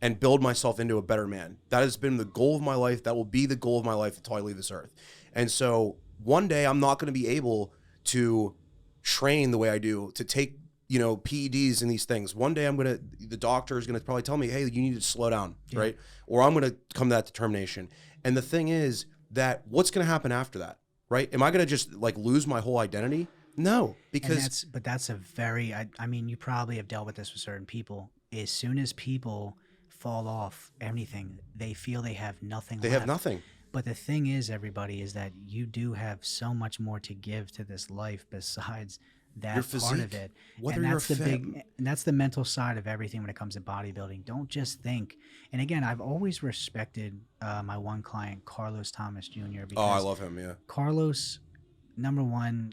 and build myself into a better man. That has been the goal of my life. That will be the goal of my life until I leave this earth. And so one day I'm not going to be able to train the way I do, to take, PEDs and these things. One day the doctor is going to probably tell me, hey, you need to slow down, right? Or I'm going to come to that determination. And the thing is that what's going to happen after that, right? Am I going to just like lose my whole identity? No, because... that's a very, I mean, you probably have dealt with this with certain people. As soon as people fall off anything, they feel they have nothing They left. have nothing. But the thing is, everybody, is that you do have so much more to give to this life besides that Your physique, part of it. whether And that's you're the fit. and that's the mental side of everything when it comes to bodybuilding. Don't just think. And again, I've always respected my one client, Carlos Thomas Jr. Because Oh, I love him, yeah. Carlos, number one,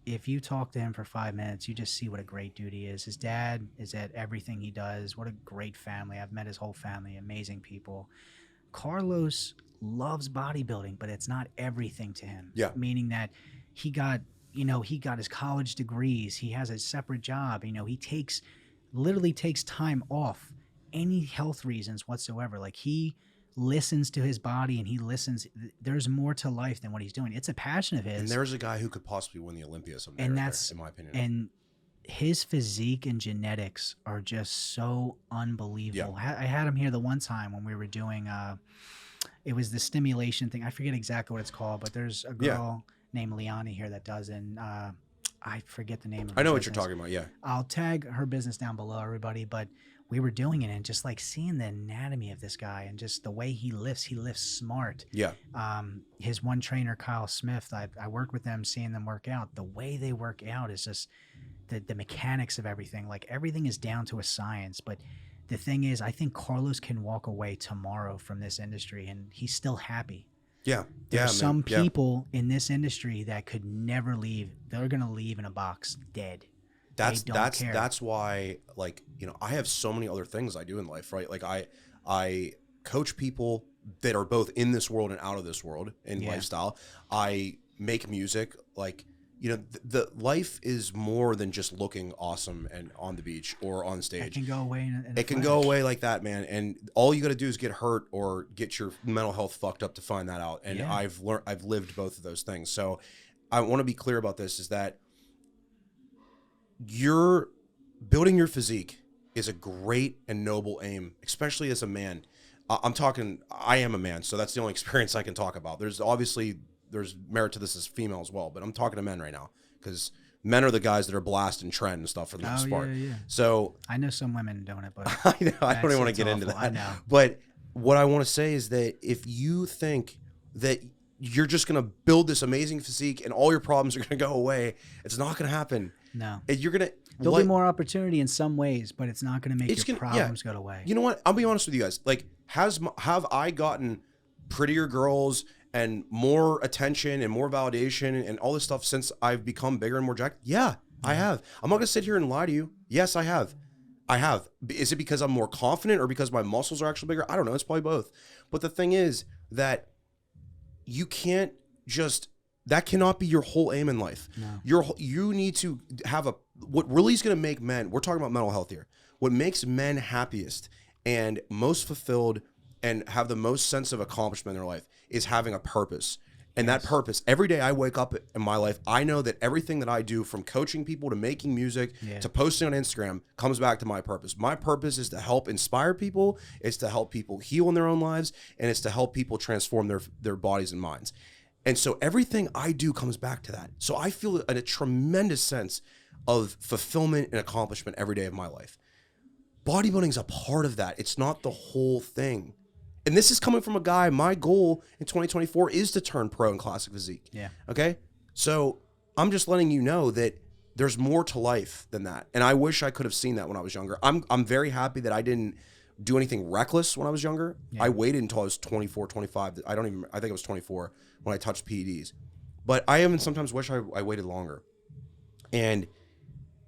if you talk to him for 5 minutes, you just see what a great dude he is. His dad is at everything he does. What a great family. I've met his whole family, amazing people. Carlos loves bodybuilding, but it's not everything to him. Yeah. Meaning that he got his college degrees. He has a separate job. He literally takes time off, any health reasons whatsoever. Like, he listens to his body and he listens. There's more to life than what he's doing. It's a passion of his. And there's a guy who could possibly win the Olympia someday, And right that's, there, in my opinion. and his physique and genetics are just so unbelievable. Yeah. I had him here the one time when we were doing, it was the stimulation thing. I forget exactly what it's called, but there's a girl named Liani here that does, and I forget the name of her I know what business. you're talking about, yeah. I'll tag her business down below, everybody, but we were doing it and just like seeing the anatomy of this guy and just the way he lifts smart. Yeah. His one trainer, Kyle Smith, I work with them, seeing them work out. The way they work out is just the mechanics of everything. Like, everything is down to a science. But the thing is, I think Carlos can walk away tomorrow from this industry and he's still happy. Yeah. There's some people in this industry that could never leave. They're going to leave in a box dead. That's why, like, I have so many other things I do in life, right? Like, I coach people that are both in this world and out of this world in lifestyle. I make music. Like, the life is more than just looking awesome and on the beach or on stage. It can go away It can go away like that, man. And all you got to do is get hurt or get your mental health fucked up to find that out. And I've lived both of those things. So I want to be clear about this, is that you're building your physique is a great and noble aim, especially as a man. I am a man, so that's the only experience I can talk about. There's merit to this as female as well, but I'm talking to men right now, because men are the guys that are blasting trend and stuff for the most part. Yeah. So I know some women doing it, but I don't even want to get into that. I know. But what I want to say is that if you think that you're just going to build this amazing physique and all your problems are going to go away, it's not going to happen. No. There'll be more opportunity in some ways, but it's not going to make your problems go away. You know what? I'll be honest with you guys. Like, have I gotten prettier girls and more attention and more validation and all this stuff since I've become bigger and more jacked? Yeah, I have. I'm not going to sit here and lie to you. Yes, I have. Is it because I'm more confident or because my muscles are actually bigger? I don't know. It's probably both. But the thing is that you can't just... That cannot be your whole aim in life. No. You need to have what really is going to make men, we're talking about mental health here, what makes men happiest and most fulfilled and have the most sense of accomplishment in their life is having a purpose. And that purpose, every day I wake up in my life, I know that everything that I do, from coaching people to making music to posting on Instagram, comes back to my purpose. My purpose is to help inspire people, it's to help people heal in their own lives, and it's to help people transform their bodies and minds. And so everything I do comes back to that. So I feel a tremendous sense of fulfillment and accomplishment every day of my life. Bodybuilding is a part of that. It's not the whole thing. And this is coming from a guy, my goal in 2024 is to turn pro in classic physique. Yeah. Okay? So I'm just letting you know that there's more to life than that. And I wish I could have seen that when I was younger. I'm very happy that I didn't do anything reckless when I was younger. Yeah. I waited until I was 24, 25. I think it was 24 when I touched PEDs. But I even sometimes wish I waited longer. And,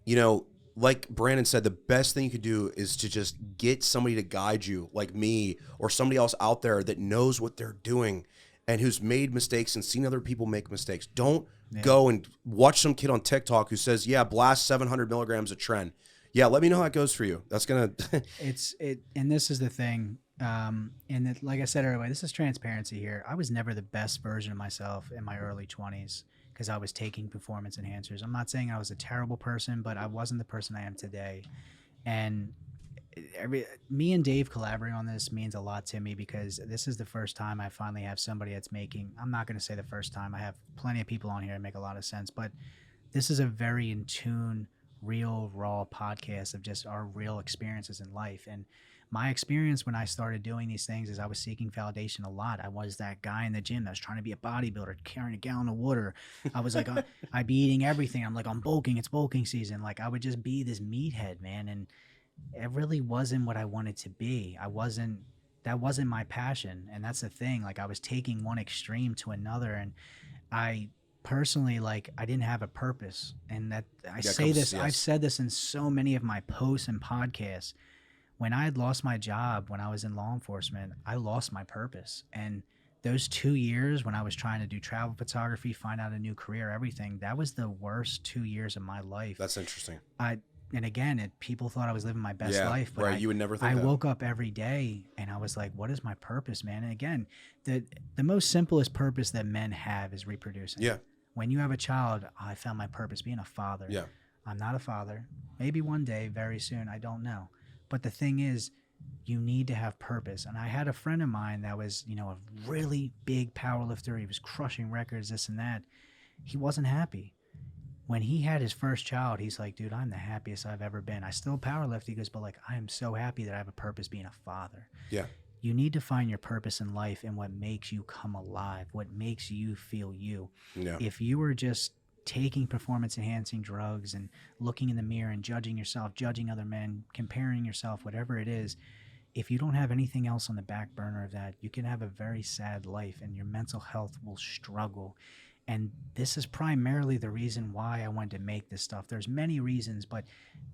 you know, like Brandon said, the best thing you could do is to just get somebody to guide you, like me or somebody else out there that knows what they're doing and who's made mistakes and seen other people make mistakes. Don't go and watch some kid on TikTok who says, yeah, blast 700 milligrams a tren. Yeah, let me know how it goes for you. That's going to... And this is the thing. Like I said earlier, this is transparency here. I was never the best version of myself in my early 20s because I was taking performance enhancers. I'm not saying I was a terrible person, but I wasn't the person I am today. And me and Dave collaborating on this means a lot to me because this is the first time I finally have somebody that's making, I'm not going to say the first time, I have plenty of people on here that make a lot of sense, but this is a very in tune, real, raw podcast of just our real experiences in life. And my experience when I started doing these things is I was seeking validation a lot. I was that guy in the gym that was trying to be a bodybuilder, carrying a gallon of water. I was like, I'd be eating everything. I'm like, I'm bulking. It's bulking season. Like I would just be this meathead, man. And it really wasn't what I wanted to be. That wasn't my passion. And that's the thing. Like I was taking one extreme to another. And I personally, like, I didn't have a purpose. And that I've said this in so many of my posts and podcasts. When I had lost my job, when I was in law enforcement, I lost my purpose. And those 2 years when I was trying to do travel photography, find out a new career, everything, that was the worst 2 years of my life. That's interesting. And again, people thought I was living my best life. But right. You would never think I woke up every day and I was like, what is my purpose, man? And again, the most simplest purpose that men have is reproducing. Yeah. When you have a child, I found my purpose, being a father. Yeah. I'm not a father. Maybe one day, very soon, I don't know. But the thing is, you need to have purpose. And I had a friend of mine that was, a really big power lifter. He was crushing records, this and that. He wasn't happy. When he had his first child, he's like, dude, I'm the happiest I've ever been. I still power lift. He goes, but like, I am so happy that I have a purpose being a father. Yeah. You need to find your purpose in life and what makes you come alive, what makes you feel you. Yeah. If you were just taking performance enhancing drugs and looking in the mirror and judging yourself, judging other men, comparing yourself, whatever it is, if you don't have anything else on the back burner of that, you can have a very sad life and your mental health will struggle. And this is primarily the reason why I wanted to make this stuff. There's many reasons, but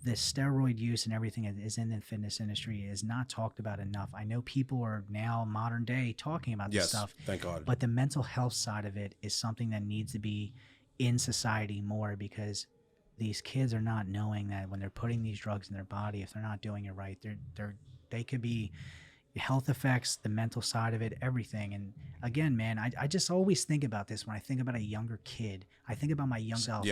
the steroid use and everything that is in the fitness industry is not talked about enough. I know people are now modern day talking about this stuff. Thank God. But the mental health side of it is something that needs to be in society more, because these kids are not knowing that when they're putting these drugs in their body, if they're not doing it right, they could be health effects, the mental side of it, everything. And again, man, I just always think about this when I think about a younger kid. I think about my young self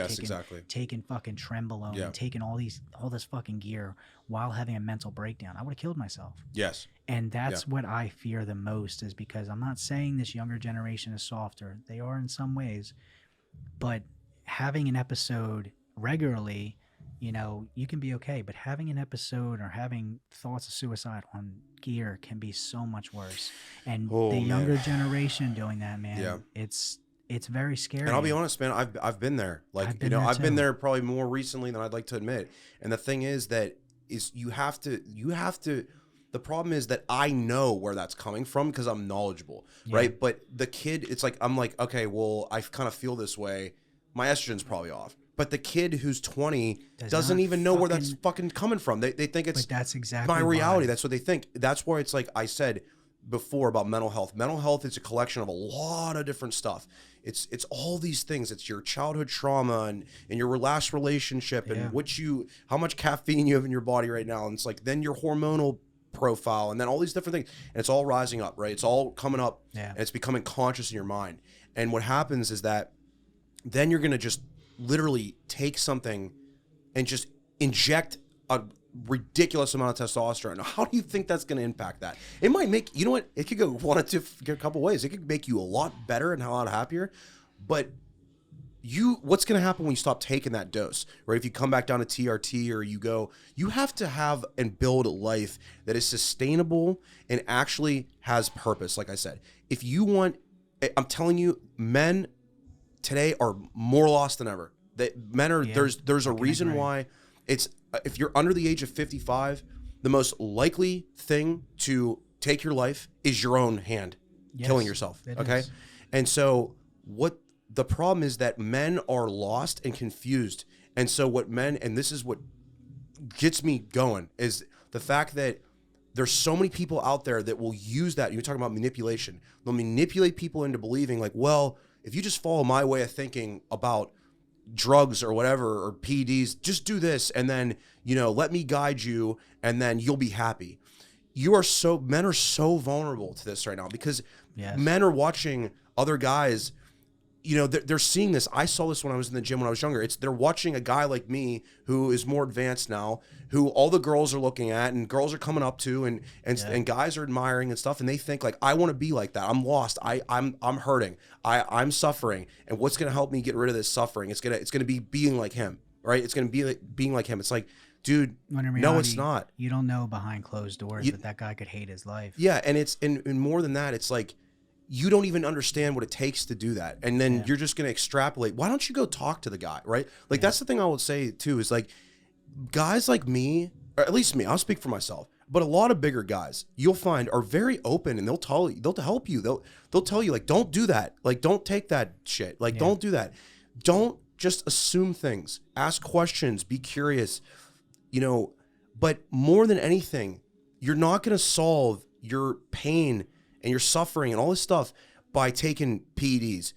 taking fucking Trenbolone and taking all this fucking gear while having a mental breakdown. I would have killed myself. Yes. And that's what I fear the most, is because I'm not saying this younger generation is softer. They are in some ways. But having an episode regularly, you can be okay. But having an episode or having thoughts of suicide on gear can be so much worse. And the younger generation doing that, man, it's very scary. And I'll be honest, man, I've been there. Like, I've been there probably more recently than I'd like to admit. And the thing is you have to. The problem is that I know where that's coming from because I'm knowledgeable, right? But the kid, it's like, I'm like, okay, well, I kind of feel this way. My estrogen's probably off. But the kid who's 20 doesn't even know where that's fucking coming from. They think it's that's exactly my reality. That's what they think. That's why it's like I said before about mental health. Mental health is a collection of a lot of different stuff. It's all these things. It's your childhood trauma and your last relationship and how much caffeine you have in your body right now. And it's like then your hormonal profile and then all these different things, and it's all rising up, right? It's all coming up and it's becoming conscious in your mind. And what happens is that then you're going to just literally take something and just inject ridiculous amount of testosterone. How do you think that's going to impact that? It might make, you know what? It could go a couple ways. It could make you a lot better and a lot happier, but what's going to happen when you stop taking that dose, right? If you come back down to TRT or you have to have and build a life that is sustainable and actually has purpose. Like I said, if you want, I'm telling you, men today are more lost than ever. Men are, there's a reason why it's, if you're under the age of 55, the most likely thing to take your life is your own hand, killing yourself. Okay. Is. And so the problem is that men are lost and confused. And so and this is what gets me going, is the fact that there's so many people out there that will use that. You're talking about manipulation. They'll manipulate people into believing like, well, if you just follow my way of thinking about drugs or whatever, or PEDs, just do this. And then, let me guide you and then you'll be happy. Men are so vulnerable to this right now because men are watching other guys. They're seeing this. I saw this when I was in the gym when I was younger. They're watching a guy like me who is more advanced now, who all the girls are looking at and girls are coming up to and guys are admiring and stuff. And they think like, I want to be like that. I'm lost. I'm hurting. I'm suffering. And what's going to help me get rid of this suffering? It's going to be being like him, right? It's going to be like being like him. It's like, dude, when in reality, no, it's not. You don't know behind closed doors that guy could hate his life. Yeah. And and more than that, it's like, you don't even understand what it takes to do that. And then you're just going to extrapolate. Why don't you go talk to the guy, right? Like, that's the thing I would say too, is like, guys like me, or at least me, I'll speak for myself, but a lot of bigger guys you'll find are very open, and they'll help you. They'll tell you like, don't do that. Like, don't take that shit. Like, don't do that. Don't just assume things. Ask questions, be curious, but more than anything, you're not going to solve your pain and your suffering and all this stuff by taking PEDs.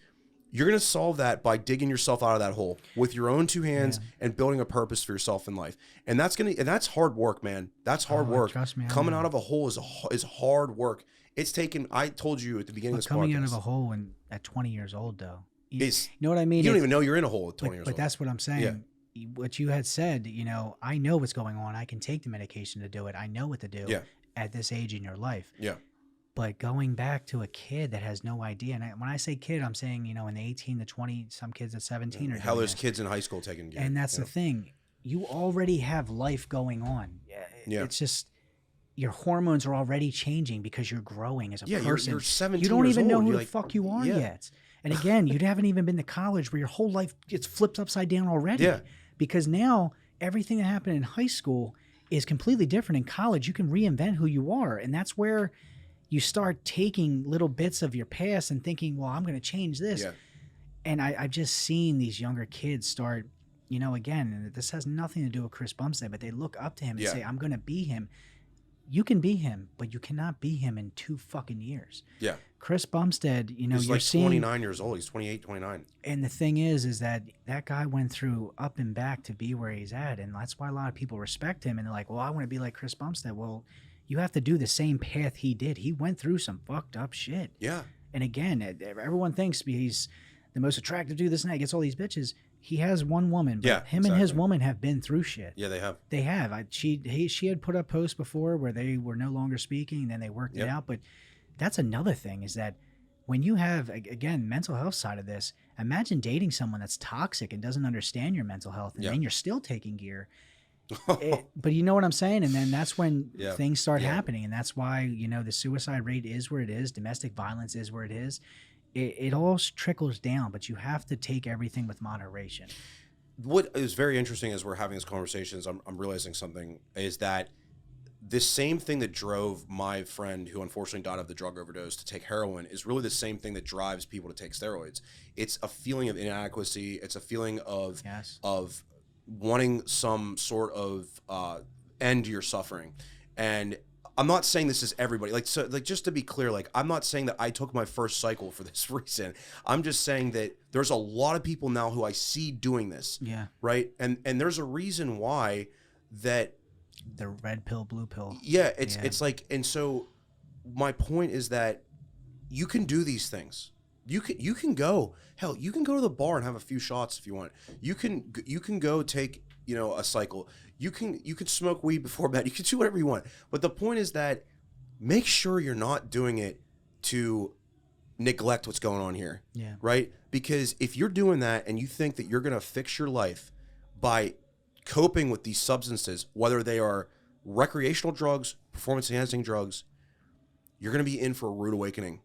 You're going to solve that by digging yourself out of that hole with your own two hands and building a purpose for yourself in life. And that's hard work, man. That's hard work. Trust me, coming out of a hole is hard work. It's taken, I told you at the beginning of this coming podcast. Out of a hole at 20 years old, though. You know what I mean? You don't even know you're in a hole at 20 years old. But that's what I'm saying. Yeah. What you had said, I know what's going on. I can take the medication to do it. I know what to do at this age in your life. Yeah. But going back to a kid that has no idea, and when I say kid, I'm saying, in the 18 to 20, some kids at 17 are hell, there's kids in high school taking gear. And that's the thing. You already have life going on. It's just your hormones are already changing because you're growing as a person. You're 17 you don't even know who the like, fuck you are yet. And again, you haven't even been to college where your whole life gets flipped upside down already. Yeah. Because now everything that happened in high school is completely different in college. You can reinvent who you are. And that's where you start taking little bits of your past and thinking, well, I'm going to change this. Yeah. And I've just seen these younger kids start, again, and this has nothing to do with Chris Bumstead, but they look up to him and say, I'm going to be him. You can be him, but you cannot be him in 2 fucking years. Yeah. Chris Bumstead, he's you're like 29 years old. He's 28, 29. And the thing is that guy went through up and back to be where he's at. And that's why a lot of people respect him. And they're like, well, I want to be like Chris Bumstead. Well, you have to do the same path he did. He went through some fucked up shit. Yeah. And again, everyone thinks he's the most attractive dude, this and that, gets all these bitches. He has one woman, but him and his woman have been through shit. Yeah, they have. They have. She had put up posts before where they were no longer speaking, and then they worked it out. But that's another thing, is that when you have, again, mental health side of this, imagine dating someone that's toxic and doesn't understand your mental health, and then you're still taking gear. But you know what I'm saying? And then that's when things start happening. And that's why, the suicide rate is where it is. Domestic violence is where it is. It all trickles down, but you have to take everything with moderation. What is very interesting as we're having these conversations, I'm realizing something, is that this same thing that drove my friend who unfortunately died of the drug overdose to take heroin is really the same thing that drives people to take steroids. It's a feeling of inadequacy. It's a feeling of wanting some sort of end to your suffering. And I'm not saying this is everybody. Just to be clear, I'm not saying that I took my first cycle for this reason. I'm just saying that there's a lot of people now who I see doing this. Yeah. Right? And there's a reason why that. The red pill, blue pill. Yeah, it's like, and so my point is that you can do these things. You can go, hell, you can go to the bar and have a few shots if you want. You can go take a cycle. You could smoke weed before bed. You can do whatever you want. But the point is that make sure you're not doing it to neglect what's going on here. Yeah. Right? Because if you're doing that and you think that you're going to fix your life by coping with these substances, whether they are recreational drugs, performance enhancing drugs, you're going to be in for a rude awakening.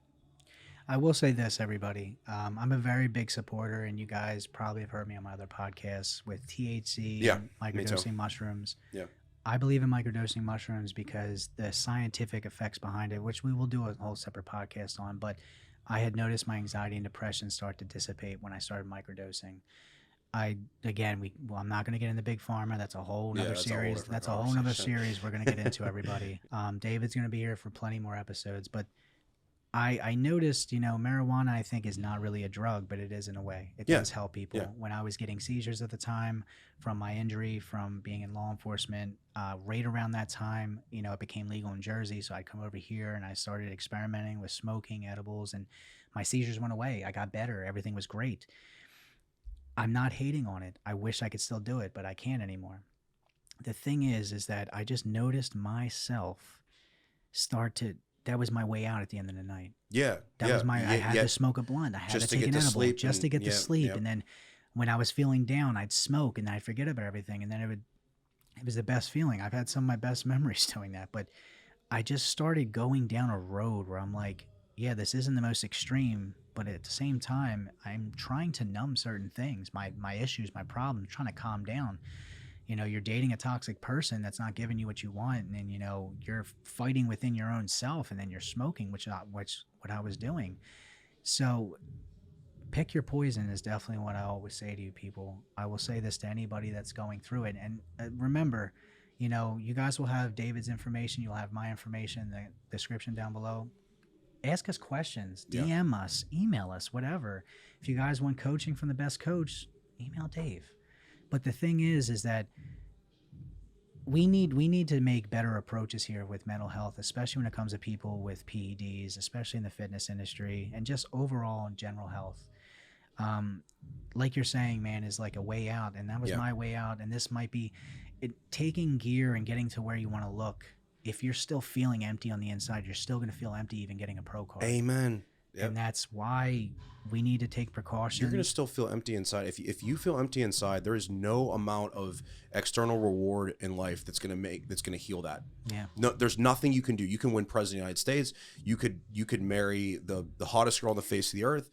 I will say this, everybody. I'm a very big supporter, and you guys probably have heard me on my other podcasts with THC and microdosing mushrooms. Yeah. I believe in microdosing mushrooms because the scientific effects behind it, which we will do a whole separate podcast on, but I had noticed my anxiety and depression start to dissipate when I started microdosing. I'm not going to get into big pharma. That's a whole nother series. That's a whole nother series we're going to get into, everybody. David's going to be here for plenty more episodes, but I noticed, marijuana, I think, is not really a drug, but it is in a way. It does help people. Yeah. When I was getting seizures at the time from my injury, from being in law enforcement, right around that time, it became legal in Jersey. So I'd come over here and I started experimenting with smoking edibles, and my seizures went away. I got better. Everything was great. I'm not hating on it. I wish I could still do it, but I can't anymore. The thing is that I just noticed myself that was my way out at the end of the night. Yeah. That was I had to smoke a blunt. I had to take an edible just to get to sleep. Yeah. And then when I was feeling down, I'd smoke and I'd forget about everything. And then it was the best feeling. I've had some of my best memories doing that. But I just started going down a road where I'm like, yeah, this isn't the most extreme, but at the same time, I'm trying to numb certain things, my issues, my problems, trying to calm down. You're dating a toxic person that's not giving you what you want, and then, you're fighting within your own self, and then you're smoking, which what I was doing. So pick your poison is definitely what I always say to you people. I will say this to anybody that's going through it. And remember, you guys will have David's information. You'll have my information in the description down below. Ask us questions, DM us, email us, whatever. If you guys want coaching from the best coach, email Dave. But the thing is that we need to make better approaches here with mental health, especially when it comes to people with PEDs, especially in the fitness industry, and just overall in general health. Like you're saying, man, is like a way out, and that was my way out. And this might be taking gear and getting to where you want to look. If you're still feeling empty on the inside, you're still going to feel empty even getting a pro card. Amen. Yep. And that's why we need to take precautions. You're going to still feel empty inside. If you feel empty inside, there is no amount of external reward in life that's going to heal that. Yeah. No, there's nothing you can do. You can win president of the United States. You could marry the hottest girl on the face of the earth.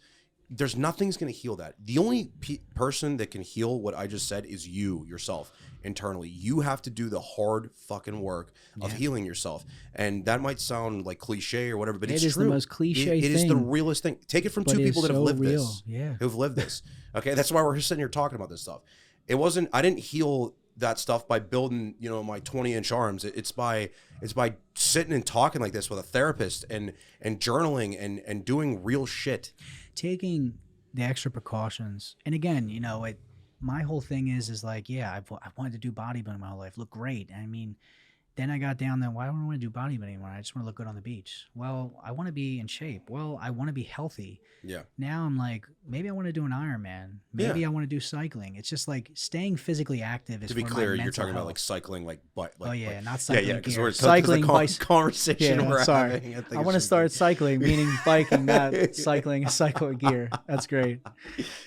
There's nothing's going to heal that. The only person that can heal what I just said is yourself internally. You have to do the hard fucking work of healing yourself. And that might sound like cliche or whatever, but it's true. It is the most cliche thing. It is the realest thing. Take it from two people that have lived this. Yeah. Who've lived this. Okay. That's why we're sitting here talking about this stuff. I didn't heal that stuff by building, my 20-inch arms. It's by sitting and talking like this with a therapist and journaling and doing real shit. Taking the extra precautions. And again, my whole thing is like, I wanted to do bodybuilding my whole life. Look great. I mean, then I got down there, why don't I want to do bodybuilding anymore? I just want to look good on the beach. Well, I want to be in shape. Well, I want to be healthy. Yeah. Now I'm like, maybe I want to do an Ironman. Maybe I want to do cycling. It's just like staying physically active is, to be clear, you're talking about like cycling, not cycling because gear. Cycling conversation we're having. I want to start cycling, meaning biking, not cycling gear. That's great.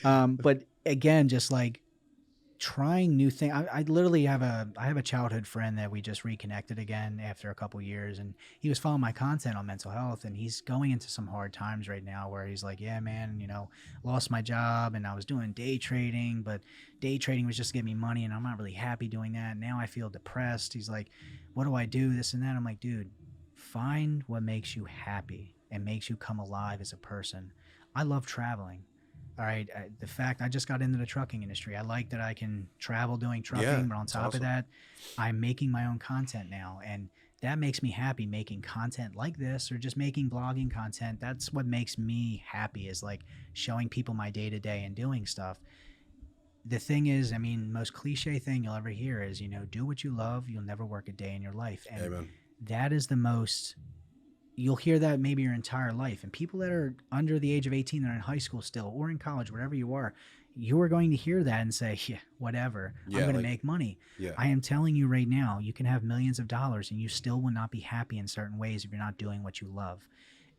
But again, just like trying new things. I literally have a childhood friend that we just reconnected again after a couple years, and he was following my content on mental health, and he's going into some hard times right now where he's like, yeah, man, lost my job and I was doing day trading, but day trading was just to get me money and I'm not really happy doing that. Now I feel depressed. He's like, what do I do? This and that. I'm like, dude, find what makes you happy and makes you come alive as a person. I love traveling. All right. The fact I just got into the trucking industry. I like that I can travel doing trucking, but on top of that, I'm making my own content now. And that makes me happy, making content like this or just making blogging content. That's what makes me happy, is like showing people my day to day and doing stuff. The thing is, most cliche thing you'll ever hear is, do what you love. You'll never work a day in your life. And Amen. That is the most... You'll hear that maybe your entire life. And people that are under the age of 18, that are in high school still or in college, wherever you are, you are going to hear that and say, yeah, whatever, I'm Yeah, going to like, make money. yeah, I am telling you right now, you can have millions of dollars and you still will not be happy in certain ways if you're not doing what you love.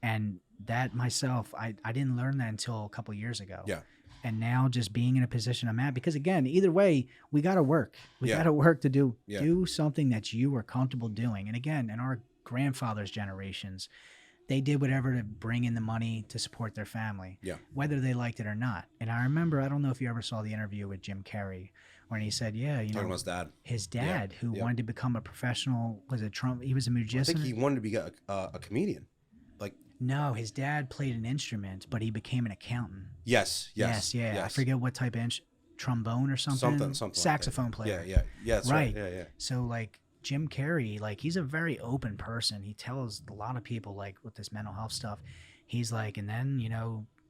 And that myself, I didn't learn that until a couple years ago. yeah, And now just being in a position I'm at, because again, either way, we got to work. We yeah, got to work to do yeah, do something that you are comfortable doing. And again, in our grandfathers' generations, they did whatever to bring in the money to support their family, yeah. whether they liked it or not. And I remember, I don't know if you ever saw the interview with Jim Carrey, when he said, yeah, Talking about his dad. his Yeah, dad, who yeah. wanted to become a professional, was it Trump? He was a I musician. think he wanted to be a comedian. Like, No, his dad played an instrument, but he became an accountant. yes, Yeah. I forget what type of trombone or something. Something Saxophone like player. Yeah. That's right. Yeah. So like Jim Carrey, like he's a very open person. He tells a lot of people like with this mental health stuff, he's like, and then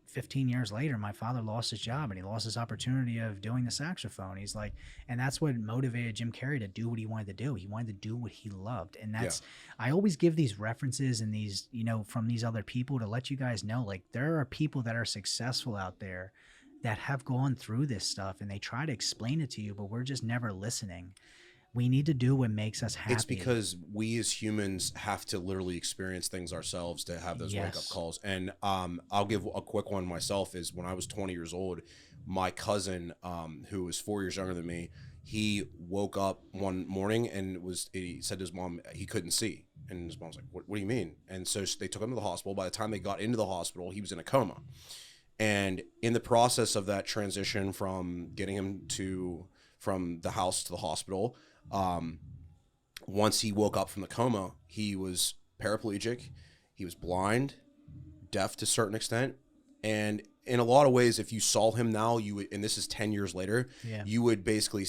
15 years later, my father lost his job and he lost his opportunity of doing the saxophone. He's like, and that's what motivated Jim Carrey to do what he wanted to do. He wanted to do what he loved. And that's, I always give these references and these, from these other people to let you guys know, like there are people that are successful out there that have gone through this stuff and they try to explain it to you, but we're just never listening. We need to do what makes us happy. It's because we as humans have to literally experience things ourselves to have those wake-up calls. And I'll give a quick one myself. Is when I was 20 years old, my cousin, who was 4 years younger than me, he woke up one morning and he said to his mom he couldn't see. And his mom's like, what do you mean? And so they took him to the hospital. By the time they got into the hospital, he was in a coma. And in the process of that transition from getting him from the house to the hospital, once he woke up from the coma, he was paraplegic, he was blind, deaf to a certain extent, and in a lot of ways, if you saw him now, you would, and this is 10 years later, you would basically,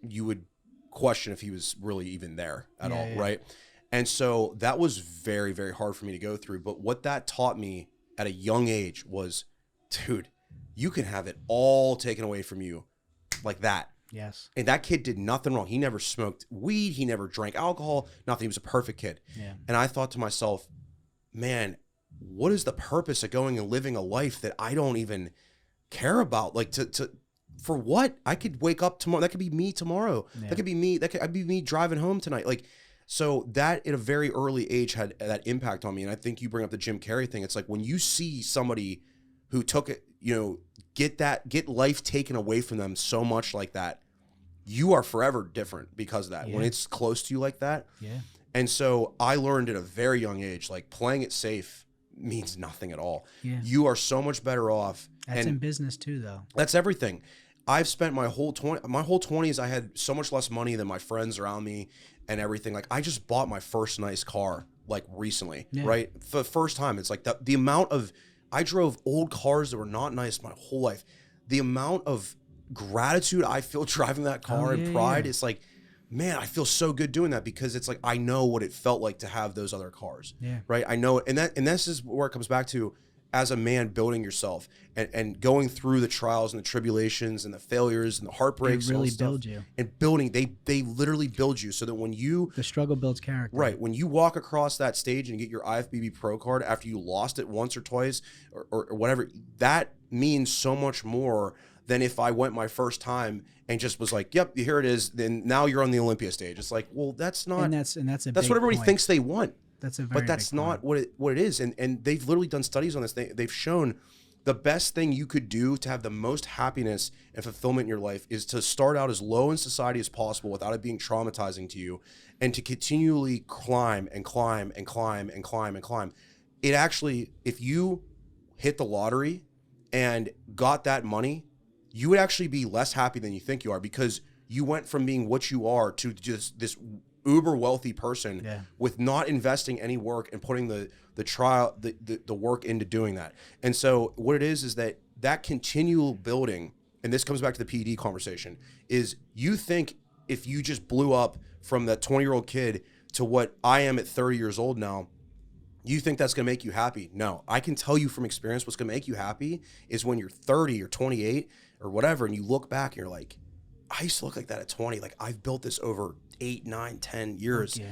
you would question if he was really even there at all, right? And so that was very, very hard for me to go through. But what that taught me at a young age was, dude, you can have it all taken away from you like that. Yes. And that kid did nothing wrong. He never smoked weed. He never drank alcohol. Nothing. He was a perfect kid. Yeah. And I thought to myself, man, what is the purpose of going and living a life that I don't even care about? Like for what? I could wake up tomorrow. That could be me tomorrow. Yeah. That could be me. I'd be me driving home tonight. Like, so that at a very early age had that impact on me. And I think you bring up the Jim Carrey thing. It's like when you see somebody who took it, get life taken away from them so much like that, you are forever different because of that. When it's close to you like that. Yeah. And so I learned at a very young age, like playing it safe means nothing at all. Yeah. You are so much better off. That's in business too, though. That's everything. I've spent my whole 20s, I had so much less money than my friends around me and everything. Like I just bought my first nice car like recently, right? For the first time. It's like the amount of, I drove old cars that were not nice my whole life. The amount of gratitude I feel driving that car and pride, it's like, man, I feel so good doing that because it's like I know what it felt like to have those other cars. Yeah. Right. I know it. And this is where it comes back to, as a man, building yourself and going through the trials and the tribulations and the failures and the heartbreaks. It really build you. And building, they literally build you so that when the struggle builds character. Right. When you walk across that stage and get your IFBB Pro card after you lost it once or twice or whatever, that means so much more than if I went my first time and just was like, yep, here it is. Then now you're on the Olympia stage. It's like, well, that's not, and that's what everybody thinks they want. That's a very but that's not what it is. And they've literally done studies on this. They've shown the best thing you could do to have the most happiness and fulfillment in your life is to start out as low in society as possible without it being traumatizing to you, and to continually climb and climb and climb and climb and climb. It actually, if you hit the lottery and got that money, you would actually be less happy than you think you are, because you went from being what you are to just this uber wealthy person with not investing any work and putting the work into doing that. And so what it is that continual building, and this comes back to the PED conversation, is you think if you just blew up from that 20-year-old kid to what I am at 30 years old now, you think that's going to make you happy. No, I can tell you from experience what's going to make you happy is when you're 30 or 28 or whatever, and you look back and you're like, I used to look like that at 20. Like, I've built this over 8, 9, 10 years. Yeah.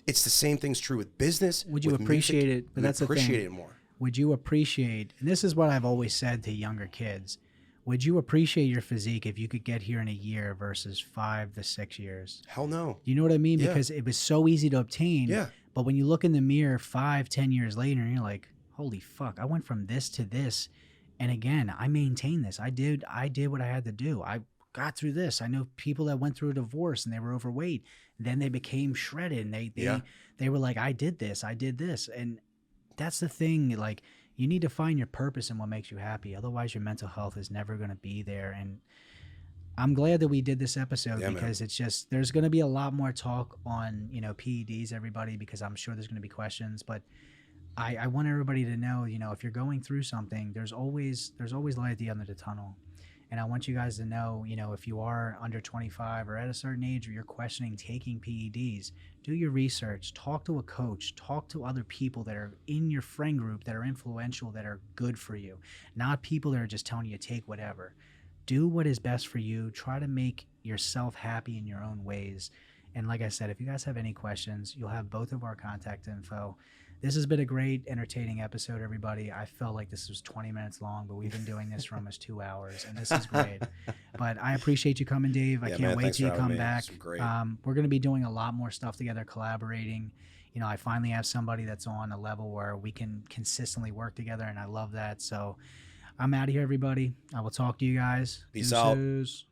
It's the same thing's true with business. Would you appreciate it? But that's appreciate the thing. It more. Would you appreciate, and this is what I've always said to younger kids, would you appreciate your physique if you could get here in a year versus 5 to 6 years? Hell no. You know what I mean? Yeah. Because it was so easy to obtain. Yeah. But when you look in the mirror 5, 10 years later, and you're like, holy fuck, I went from this to this. And again, I maintained this. I did what I had to do. I got through this. I know people that went through a divorce and they were overweight. Then they became shredded and they were like, I did this. And that's the thing. Like, you need to find your purpose and what makes you happy. Otherwise, your mental health is never going to be there. And I'm glad that we did this episode because it's just, there's going to be a lot more talk on, you know, PEDs, everybody, because I'm sure there's going to be questions. But I want everybody to know, you know, if you're going through something, there's always light at the end of the tunnel. And I want you guys to know, you know, if you are under 25 or at a certain age or you're questioning taking PEDs, do your research, talk to a coach, talk to other people that are in your friend group that are influential, that are good for you, not people that are just telling you to take whatever. Do what is best for you. Try to make yourself happy in your own ways. And like I said, if you guys have any questions, you'll have both of our contact info. This has been a great, entertaining episode, everybody. I felt like this was 20 minutes long, but we've been doing this for almost 2 hours, and this is great. But I appreciate you coming, Dave. I can't wait till you come back. We're going to be doing a lot more stuff together, collaborating. You know, I finally have somebody that's on a level where we can consistently work together, and I love that. So I'm out of here, everybody. I will talk to you guys. Peace out. Deuces.